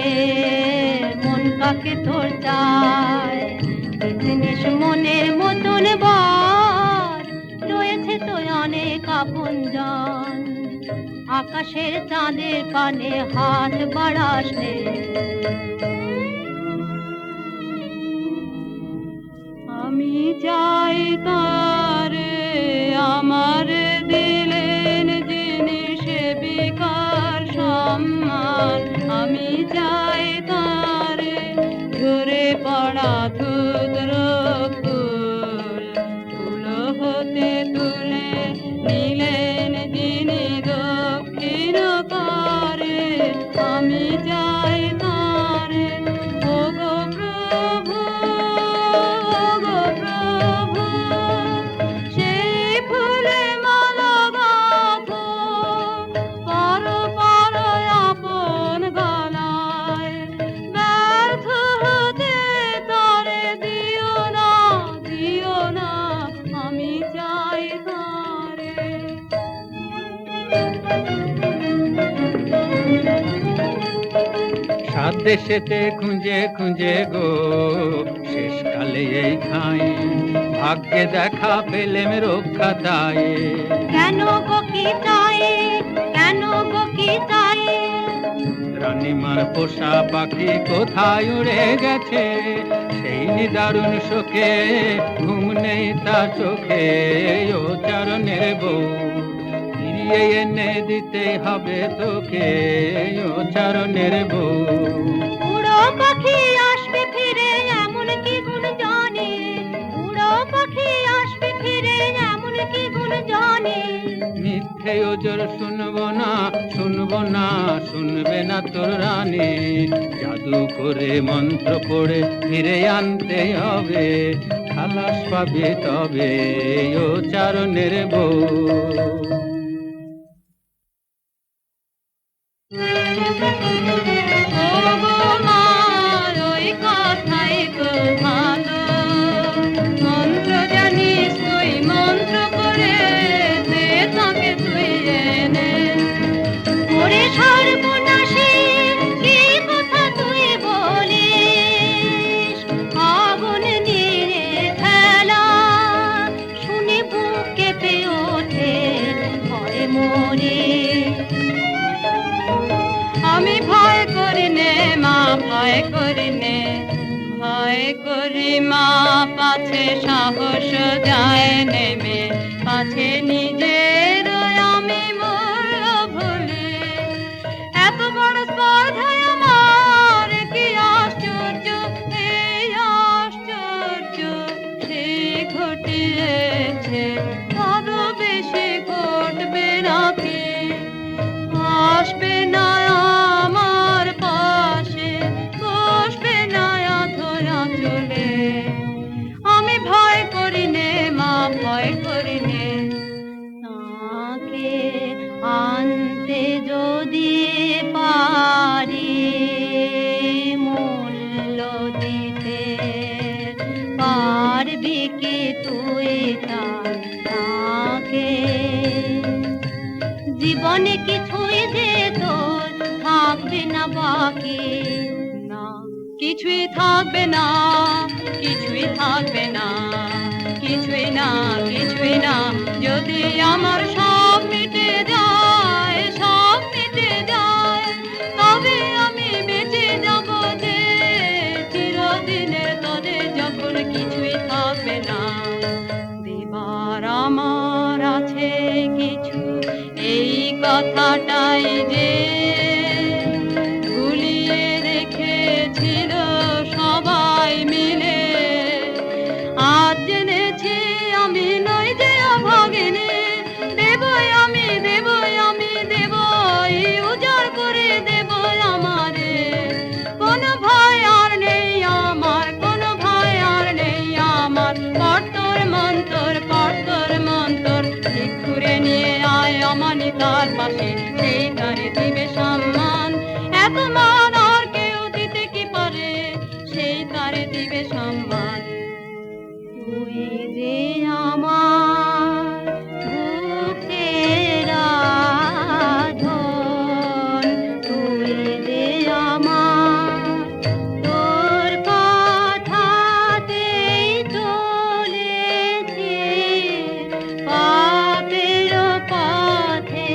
মন কাকে তোর চায়, কি জিনিস মনের মতন বল, রয়েছে তো অনেক আপনজন, আকাশের চাঁদের পানে হাত বাড়াস রে। আমি চাই তারে আমার দিলেন যিনি সেবিকার সম্মান, আমি চাই তারে ঝরে পড়া ক্ষুদ্র ফুল, ফুল হতে তুলে নিলেন যিনি দক্ষিণ করে, আমি চাই তারে ওগো প্রভু, ওগো প্রভু, সেই ফুলে মালা গাঁথো, পর পর আপন গলায়, ব্যর্থ হতে তারে দিও না, দিও না, আমি চাই তারে। সাত দেশেতে খুঁজে খুঁজে গো শেষকালে এই খাই, ভাগ্যে দেখা পেলেম রক্ষা দায়ে। কেন গো কি চাই, কেন গো কি চাই, রানীমার পোষা পাখি কোথায় উড়ে গেছে, সেই নিদারুণ শোকে ঘুম নেই তার চোখে, ও চরণের বউ ফিরিয়ে এনে দিতে হবে তোকে, ও চরণের বউ। উড়ো পাখি আসবে ফিরে এমন কি গুণ জানি, উড়ো পাখি আসবে ফিরে এমন কি গুণ জানি, মিথ্যে ওজর শুনবো না, শুনবো না, শুনবে না তোর রানী, জাদু করে মন্ত্র পড়ে ফিরে আনতে হবে, খালাস পাবে তবে ও চারণের বউ। ওগো মার ওই কথাই তো ভালো, মন্ত্র জানিস তুই, মন্ত্র করে দে তাকে তুই এনে। ওরে সর্বনাশী কি কথা তুই বলিস, আগুন নিয়ে ফেলা শুনে বুক কেঁপে ওঠে, ভয়ে মরে। আমি ভয় করি নে মা, ভয় করি নে, ভয় করি মা, পাছে সাহস যায় নেমে, পাছে নিজের আমি মূল্য ভুলি। এত বড় স্পর্ধায় আমার কি আশ্চর্য, এই আশ্চর্য সে ঘটিয়েছে, আরো বেশি ঘটবে নাকি, আসবে না আমার পাশে, বসবে না অধরা চলে। আমি ভয় করি নে মা, ভয় করি নে, যেতে পারবি কি তুই তাকে জীবনে কিছুই যে তোর থাকবে না বাকি না কিছুই থাকবে না, কিছুই থাকবে না, কিছুই না, কিছুই না। যদি আমার সব মিটে যায়, সব মিটে যায়, তবে আমি বেঁচে যাব যে চিরদিনের তরে যখন কিছুই থাকবে না। দেবার আমার আছে কিছু, এই কথাটাই যে গুলিয়ে রেখেছিল সবাই মিলে। আজ জেনেছি আমি নই যে অভাগিনী, দেবই আমি, দেবই আমি, দেবই উজাড় করে দেবই আমারে। কোনো ভয় আর নেই আমার, কোনো ভয় আর নেই আমার। পড়তর মন্তর, পড়তর মন্তর, ঠিক ঘুরে নিয়ে আয় অমানি তার পাশে, সেই তারে দিবে সম্মান। এত মান আর কেউ দিতে কি পারে, সেই তারে দিবে সম্মান। তুই যে আমার বুকের আধন, তুই যে আমার তোর কথাতেই চলেছি পাপের পথে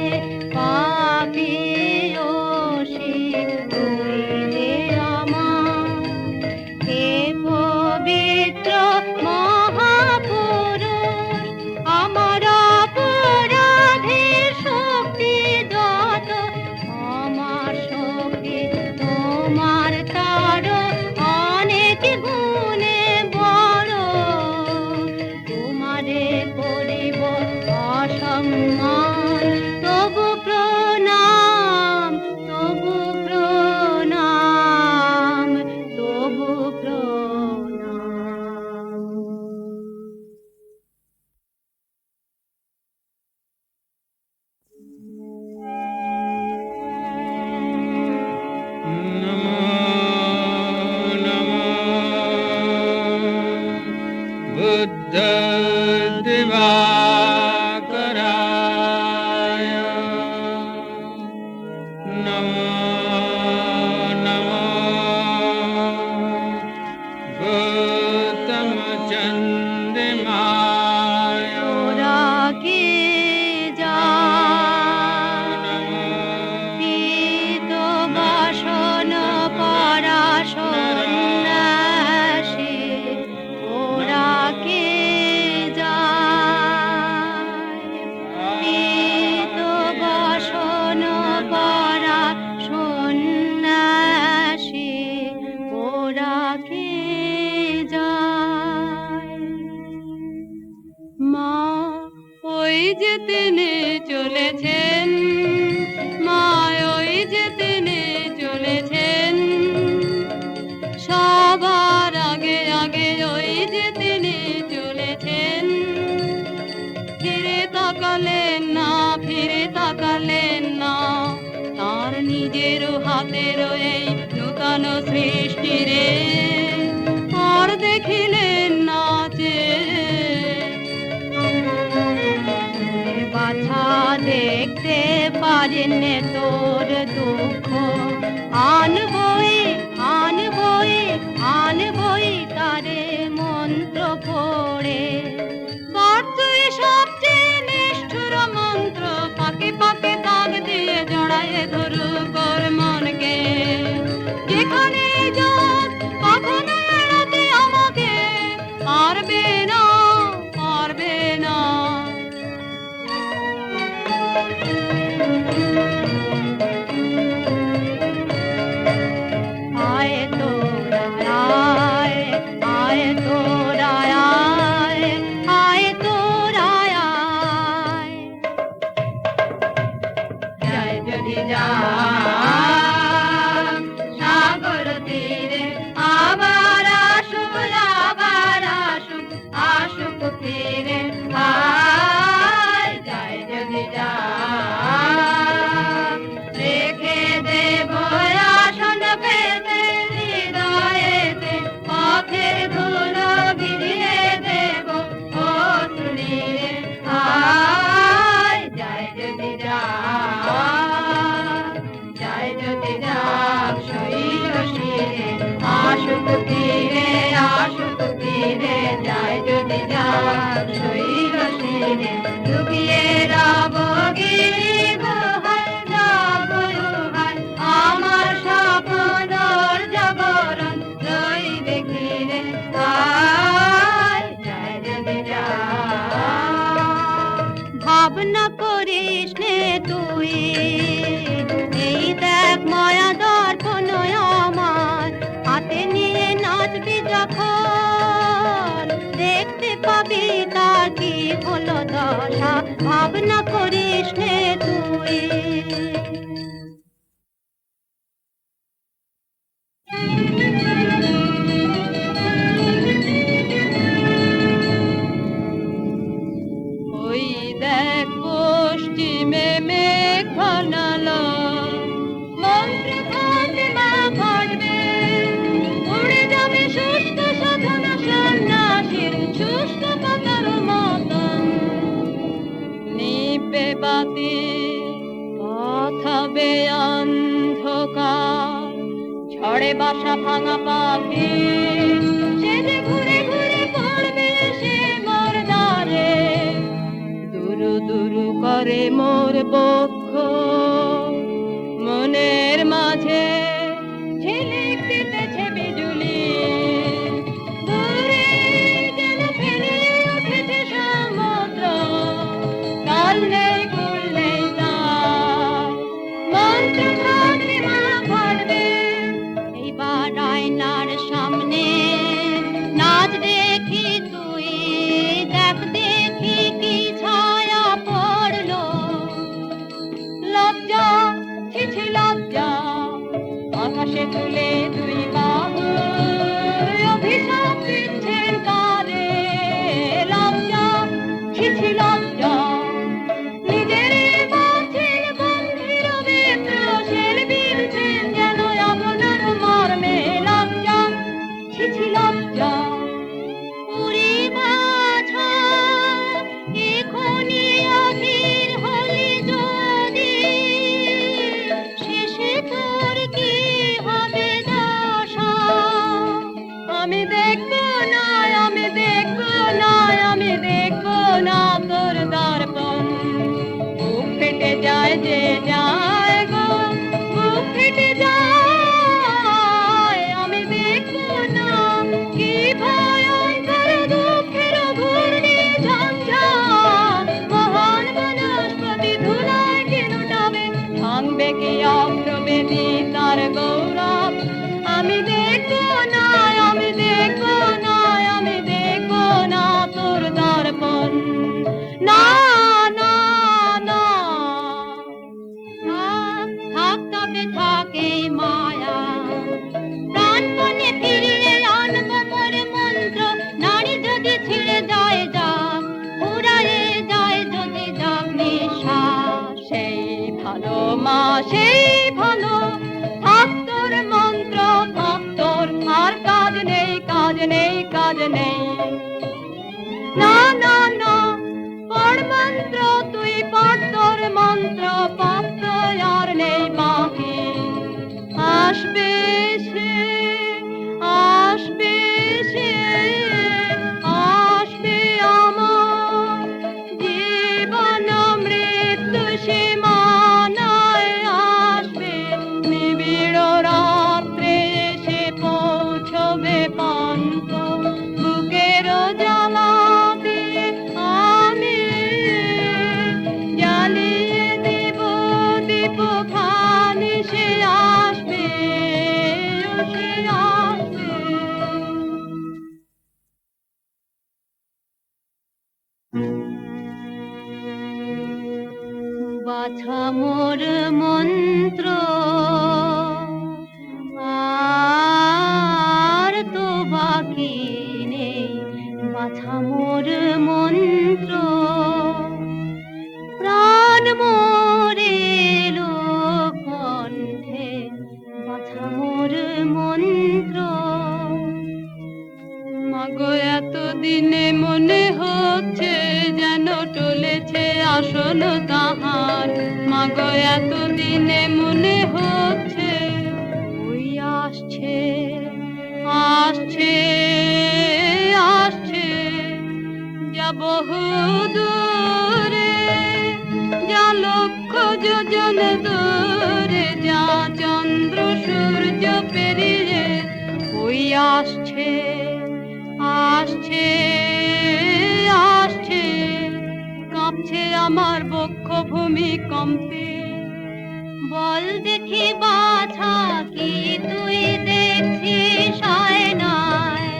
পাপিয়সী। তুই যে আমার হে পবিত্র মহাপুরুষ, আমার অপরাধের শক্তি যত, আমার শক্তি তোমার তারও অনেক গুণে বড়। তোমারে করিব অসম্মান, তবু প্রণাম, তবু প্রণাম, তবু প্রণাম। নমো নমো বুদ্ধ দিবাকরায়, নমো নমো গৌতম চন্দ্রিমায়, তোরা কি জান পীত বাসন পরা সন্ন্যাসী, ওরা কি যায় পীত বাসন পরা সন্ন্যাসী, ওরা কি যায়। মা ওই যে তিনি চলেছেন, মা ওই যে তিনি চলেছেন, সবার আগে আগে ওই যে তিনি চলেছেন। ফিরে তাকালেন না, ফিরে তাকালেন না, তার নিজের হাতের এই নূতন সৃষ্টি রে আর দেখিলেন না যে। বাছা দেখতে পারেন তোর দুঃখ, আনবই আনবই আনবই তারে মন্ত্র পড়ে। কার্যই সবচেয়ে নিষ্ঠুর মন্ত্র, পাকে পাকে তাক দিয়ে জড়ায়ে ধরু কর মনকে। যেখানে যাক কখনো এড়াতে আমাকে পারবে না, পারবে না। আয় তোরা আয়, আয় তোরা আয়, পথের ধুলো গিরিয়ে দেব অশ্রুনীরে আয় যায় যদি যায় যদি যাক শৈল শিরে আশুক তীরে যায় যদি যাক শৈল শিরে লুকিয়ে রব গিরি গুহায় জাগরুহায় আমার স্বপ্নর জাগরণ রইবে ঘিরে আয় যায় যদি ভাবনা করিস নে তুই এই দেখ মায়া দর্পণ আমার হাতে নিয়ে নাচবি যখন দেখতে পাবি তার কি হলো দশা ভাবনা করিস নে তুই ওই দেখ পশ্চিমে মেঘ ঘনালো মন্ত্র ফাটে মা ফাটবে উড়ে যাবে শুষ্ক সাধনা সন্ন্যাসীর শুষ্ক পাতার মতন নিবে বাতি পাঠাবে অন্ধকার ঝড়ে বাসা ভাঙা পাখি সে যে ঘুরে ঘুরে পড়বে সে মোর দ্বারে দুরু দুরু করে মোর বক্ষ মনের মাঝে ঝিলিক দিতেছে বিজুলি দূরে যেন ফেলে উঠেছে সমুদ্র কাল নেই কুল নেই তার মন্ত্র ফাটবে মা ফাটবে এইবার আয়নার সামনে নাচ দেখি তুই দেখ দেখি কি ছায়া পড়লো লজ্জা ছিছি লজ্জা আকাশে তুলে দুই বাহু অভিশাপ দিচ্ছেন কারে লজ্জা ছিছি লজ্জা নিজের বাঁচিল বন্ধির বেত্র শেল বিলছেন যেন আপনার মর্মে লজ্জা ছিছি লজ্জা উড়ি বাছা এখনই অধীর হলি যদি শেষে তোর কি হবে দশা আমি দেখবো না আমি দেখবো না আমি দেখবো না তোর দর্পণ বুক ফেটে যায় যে যায় গো বুক ফেটে যায় আমি দেখবো না কি ভয়ঙ্কর দুঃখের ঘূর্ণি ঝঞ্ঝাট মহান বনস্পতি ধুলায় কি লুটাবে ভাঙবে কি অগ্রবেদী তার গৌরব আমি দেখবো না আমি দেখবো না আমি দেখবো না তোর দর্পণ না না না থাক তবে থাকে মায়া প্রাণপণে ফিরিয়ে আনবো মোর মন্ত্র নারী যদি ছিঁড়ে যায় যাক ফুরায়ে যায় যদি যাক নিঃশ্বাস সেই ভালো মা সেই ভালো থাক তোর মন্ত্র থাক তোর আর কাজ নেই কাজ নেই কাজ নেই না না না পড় মন্ত্র তুই পড় তোর মন্ত্র পাপ তো আর নেই বাকি আসবে সে আসবে সে আসবে আমার জীবন মৃত্যু সীমানায় আসবে নিবিড় রাত্রে এসে পৌঁছবে পান্ত বুকের জ্বালা দিয়ে আমি জ্বালিয়ে দেব দীপ খানি সে আসবে সে আসবে বাছা মোর মন্ত্র আর তো বাকি নেই বাছা মোর মন্ত্র প্রাণ মোরে কণ্ঠে বাছা মোর মন্ত্র মাগো এতদিনে মনে হচ্ছে যেন টলেছে আসন তাহার, মাগো এতদিনে মনে হচ্ছে ওই আসছে আসছে আসছে, যা বহু দূরে, যা লক্ষ যোজন দূরে, যা চন্দ্র সূর্য পেরিয়ে ওই আসছে আসছে আসছে, কাঁপছে আমার বক্ষ ভূমিকম্পে। বল দেখি বাছা কি তুই দেখছিস আয়নায়,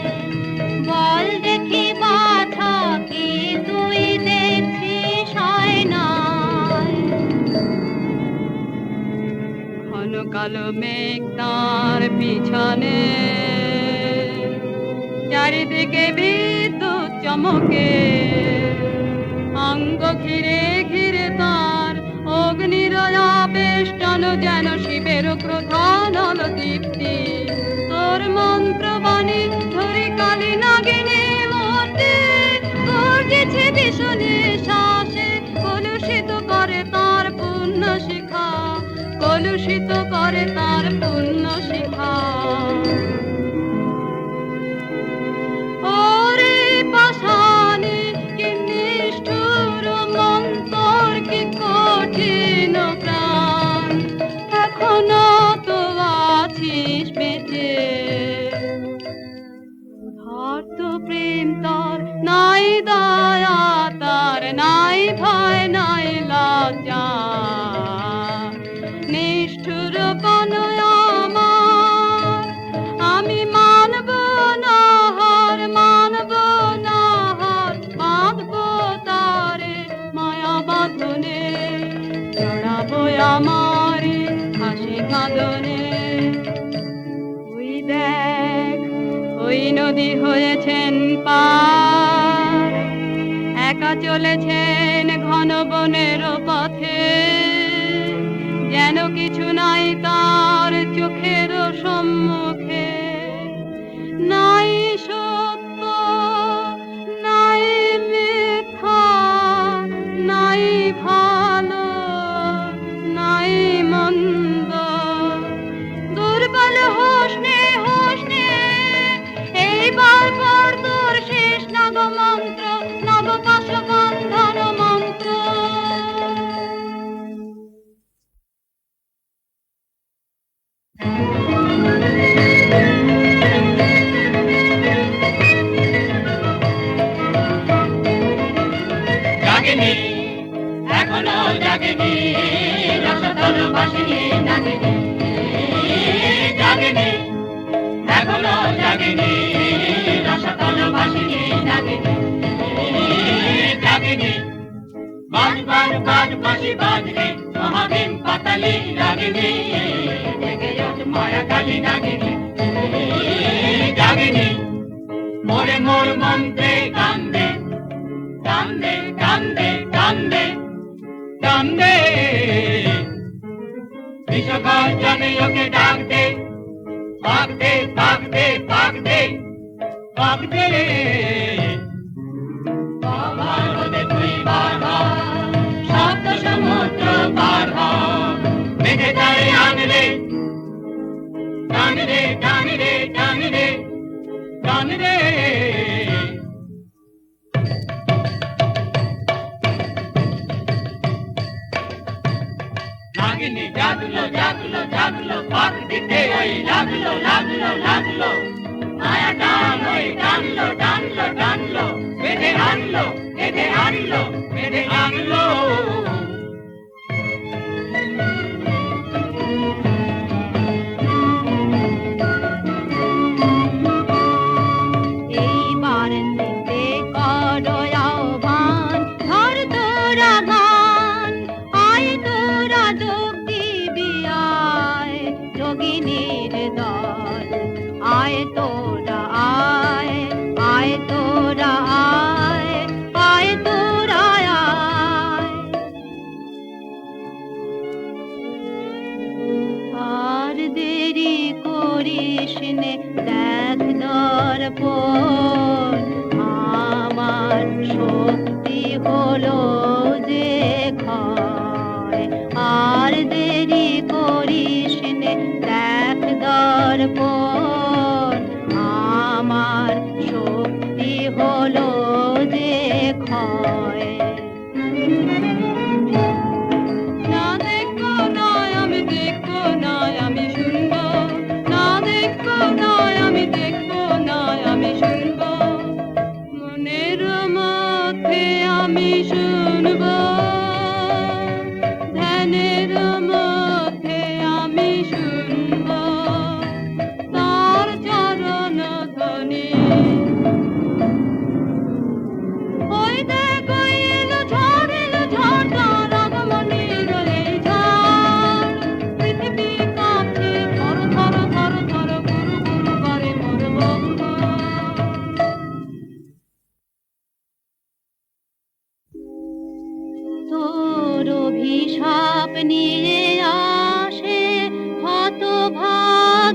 বল দেখি বাছা কি তুই দেখছিস আয়নায়। ঘন কালো মেঘ তার পিছনে, চারিদিকে বিদ্যুৎ চমকে, অঙ্গ ঘিরে ঘিরে তার অগ্নির আবেষ্টন, যেন শিবের ক্রোধানল দীপ্তি। তোর মন্ত্রবাণী ধরি কালী নাগিনী মূর্তি, গর্জেছে ভীষণে শ্বাসে, কলুষিত করে তার পুণ্য শিখা, কলুষিত করে তার পুণ্য শিখা। ওরে পাষাণী কি নিষ্ঠুর মন্তর, কি কঠিন প্রাণ, এখনো তো আছিস বেঁচে। উদার্ত প্রেম তার নাই দয়া, তার নাই ভয় নাই লজ্জা, নিষ্ঠুর কনয় আমার, আমি মানব না হার, মানব না হার, বাঁধব তারে মায়া বাঁধনে, জড়াবো আমারে হাসি কাঁদনে। ওই দেখ ওই নদী হয়েছেন পার, একা চলেছেন ঘন বনের পথে, যেন কিছু নাই তার চোখের সম্মুখে, নাই সত্য নাই মিথ্যা, নাই ভালো নাই মন্দ, দুর্বল হোস নে এইবার পর তোর শেষ নব মন্ত্র, নব পাশবন্ধন মন্ত্র। জাগেনি এখনো জাগেনি রসতল বাসিনী নাগিনী, জাগেনি এখনো জাগেনি রসতল বাসিনী নাগিনী, জাগেনি বাজ বাজ বাজ বাঁশি বাজরে মহাভীম পাতালি নাগিনী, জেগে ওঠ মায়া কালী নাগিনী, জাগেনি মোরে মোর মন্ত্রে কান্দে কান্দে কান্দে কান্দে কান্দে, বিশ্বগর্জনে ওকে ডাক দে, পাক দে পাক দে পাক দে পাক দে। বাবার হতে তুই বার হ, সপ্ত সমুদ্র পার হ, মেঘে তারে আনলে টান রে টান রে টান রে টান রে। নাগিনী জাগলো জাগলো জাগলো, পাক দিতে ওই লাগলো লাগলো লাগলো, মায়া টান ওই টানলো টানলো টানলো, বেঁধে আনলো বেঁধে আনলো বেঁধে আনলো। এইবার নিতে করো আহ্বান, ধর তোরা গান, আয় তোরা যোগ দিবি আয়, যোগিনীর দল, আয় তোরা আয়, আয় তোরা আয়, আয় তোরা আয়। আর দেরি করিস নে, দেখ দর্পণ আমার শক্তি হলো যে ক্ষয়, আর দেরি করিস নে দেখ দর্পণ, আমার শক্তি হলো যে ক্ষয়। না দেখবো নয় আমি দেখবো নয় আমি শুনবো, না দেখবো নয় আমি দেখবো নয় আমি শুনবো, মনের মধ্যে আমি শুনবো, ধ্যানের মধ্যে আমি শুনবো তার চরণ ধ্বনি। ওই দেখ ওই এলো ঝড় তার আগমনের এই ঝড়, পৃথিবী কাঁপছে থর থর থর থর, গুরু গুরু করে মোর বক্ষ। তোর অভিশাপ নিয়ে আসে হতভাগিনী,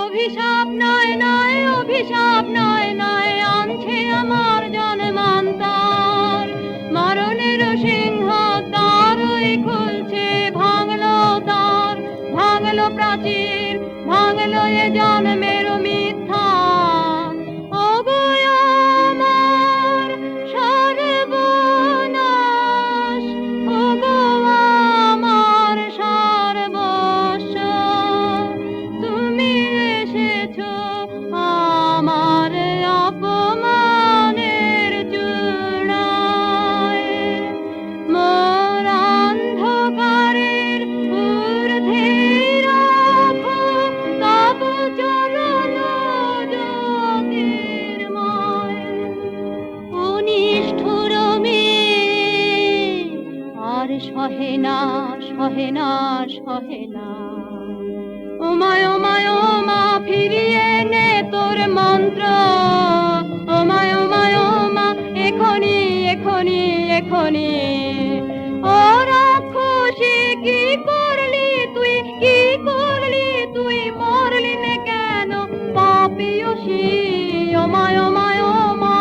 অভিশাপ নয় নয় অভিশাপ নয় নয়, আনছে আমার জন্মান্তর, মরণের সিংহ দ্বারই খুলছে, ভাঙলো দ্বার, ভাঙলো প্রাচীর, ভাঙলো এ জন্মের মিথ্যা। ওগো আমার সর্বনাশ, ওগো আমার সর্বস্ব, তুমি এসেছো আমার অপমানের চূড়ায়, মোর অন্ধকারের ঊর্ধ্বে রাখো তব চরণ জ্যোতির্ময়। অনিষ্ঠুর মেয়ে আর সহে না সহে না সহে না, ওমায় ওমায় ওমা ফিরিয়ে নে তোর মন্ত্র, ওমায় ওমায় ওমা এখনি এখনি এখনি। ও রাক্ষসী কি করলি তুই, কি করলি তুই, মরলি নে কেন পাপিয়সী, ওমায় ওমায় ওমা।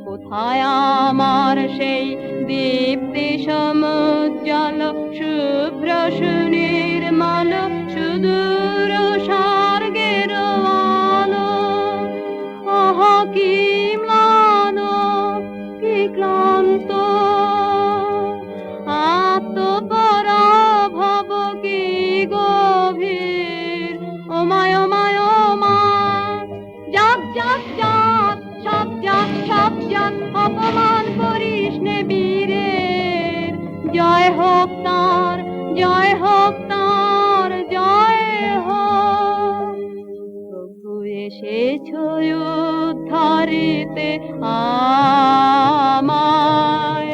কোথায় আমার সেই দীপ্তি সমুজ্জ্বল শুভ্র সুনির্মল সুদূর স্বর্গের আলো, আহা কি ম্লান কি ক্লান্ত, আত্মপরাভব কি গভীর, ওমায় ওমায় ওমা। জাগ জাগ জাগ সব জাগ সব জাগ, অপমান করিস নে বীরের, জয় হোক তার জয় হোক তার জয় হোক। প্রভু এসেছো উদ্ধারিতে আমায়,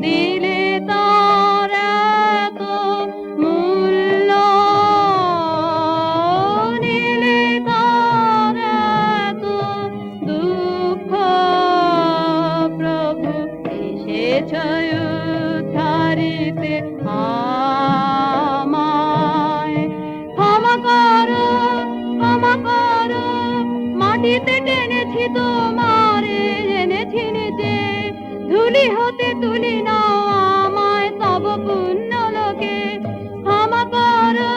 দিলে তার এত মূল্য, নিলে তার এত দুঃখ, প্রভু এসেছো উদ্ধারিতে আমায়। ক্ষমা করো ক্ষমা করো, মাটিতে টেনেছি তোমারে, এনেছি নিজে ধুলি হতে তুলি নাও আমায় তব পুণ্য লোকে। ক্ষমা করো,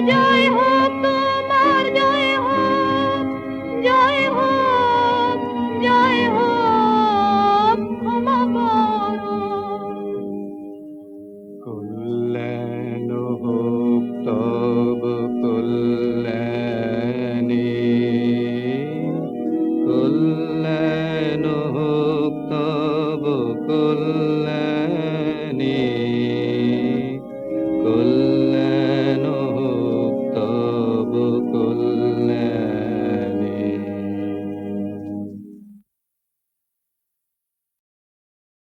জয় হোক তোমার জয় হোক জয় হোক জয় হোক, ক্ষমা করো। কল্যাণ হোক তব কল্যাণী, কল্যাণ হোক তব কল্যাণী।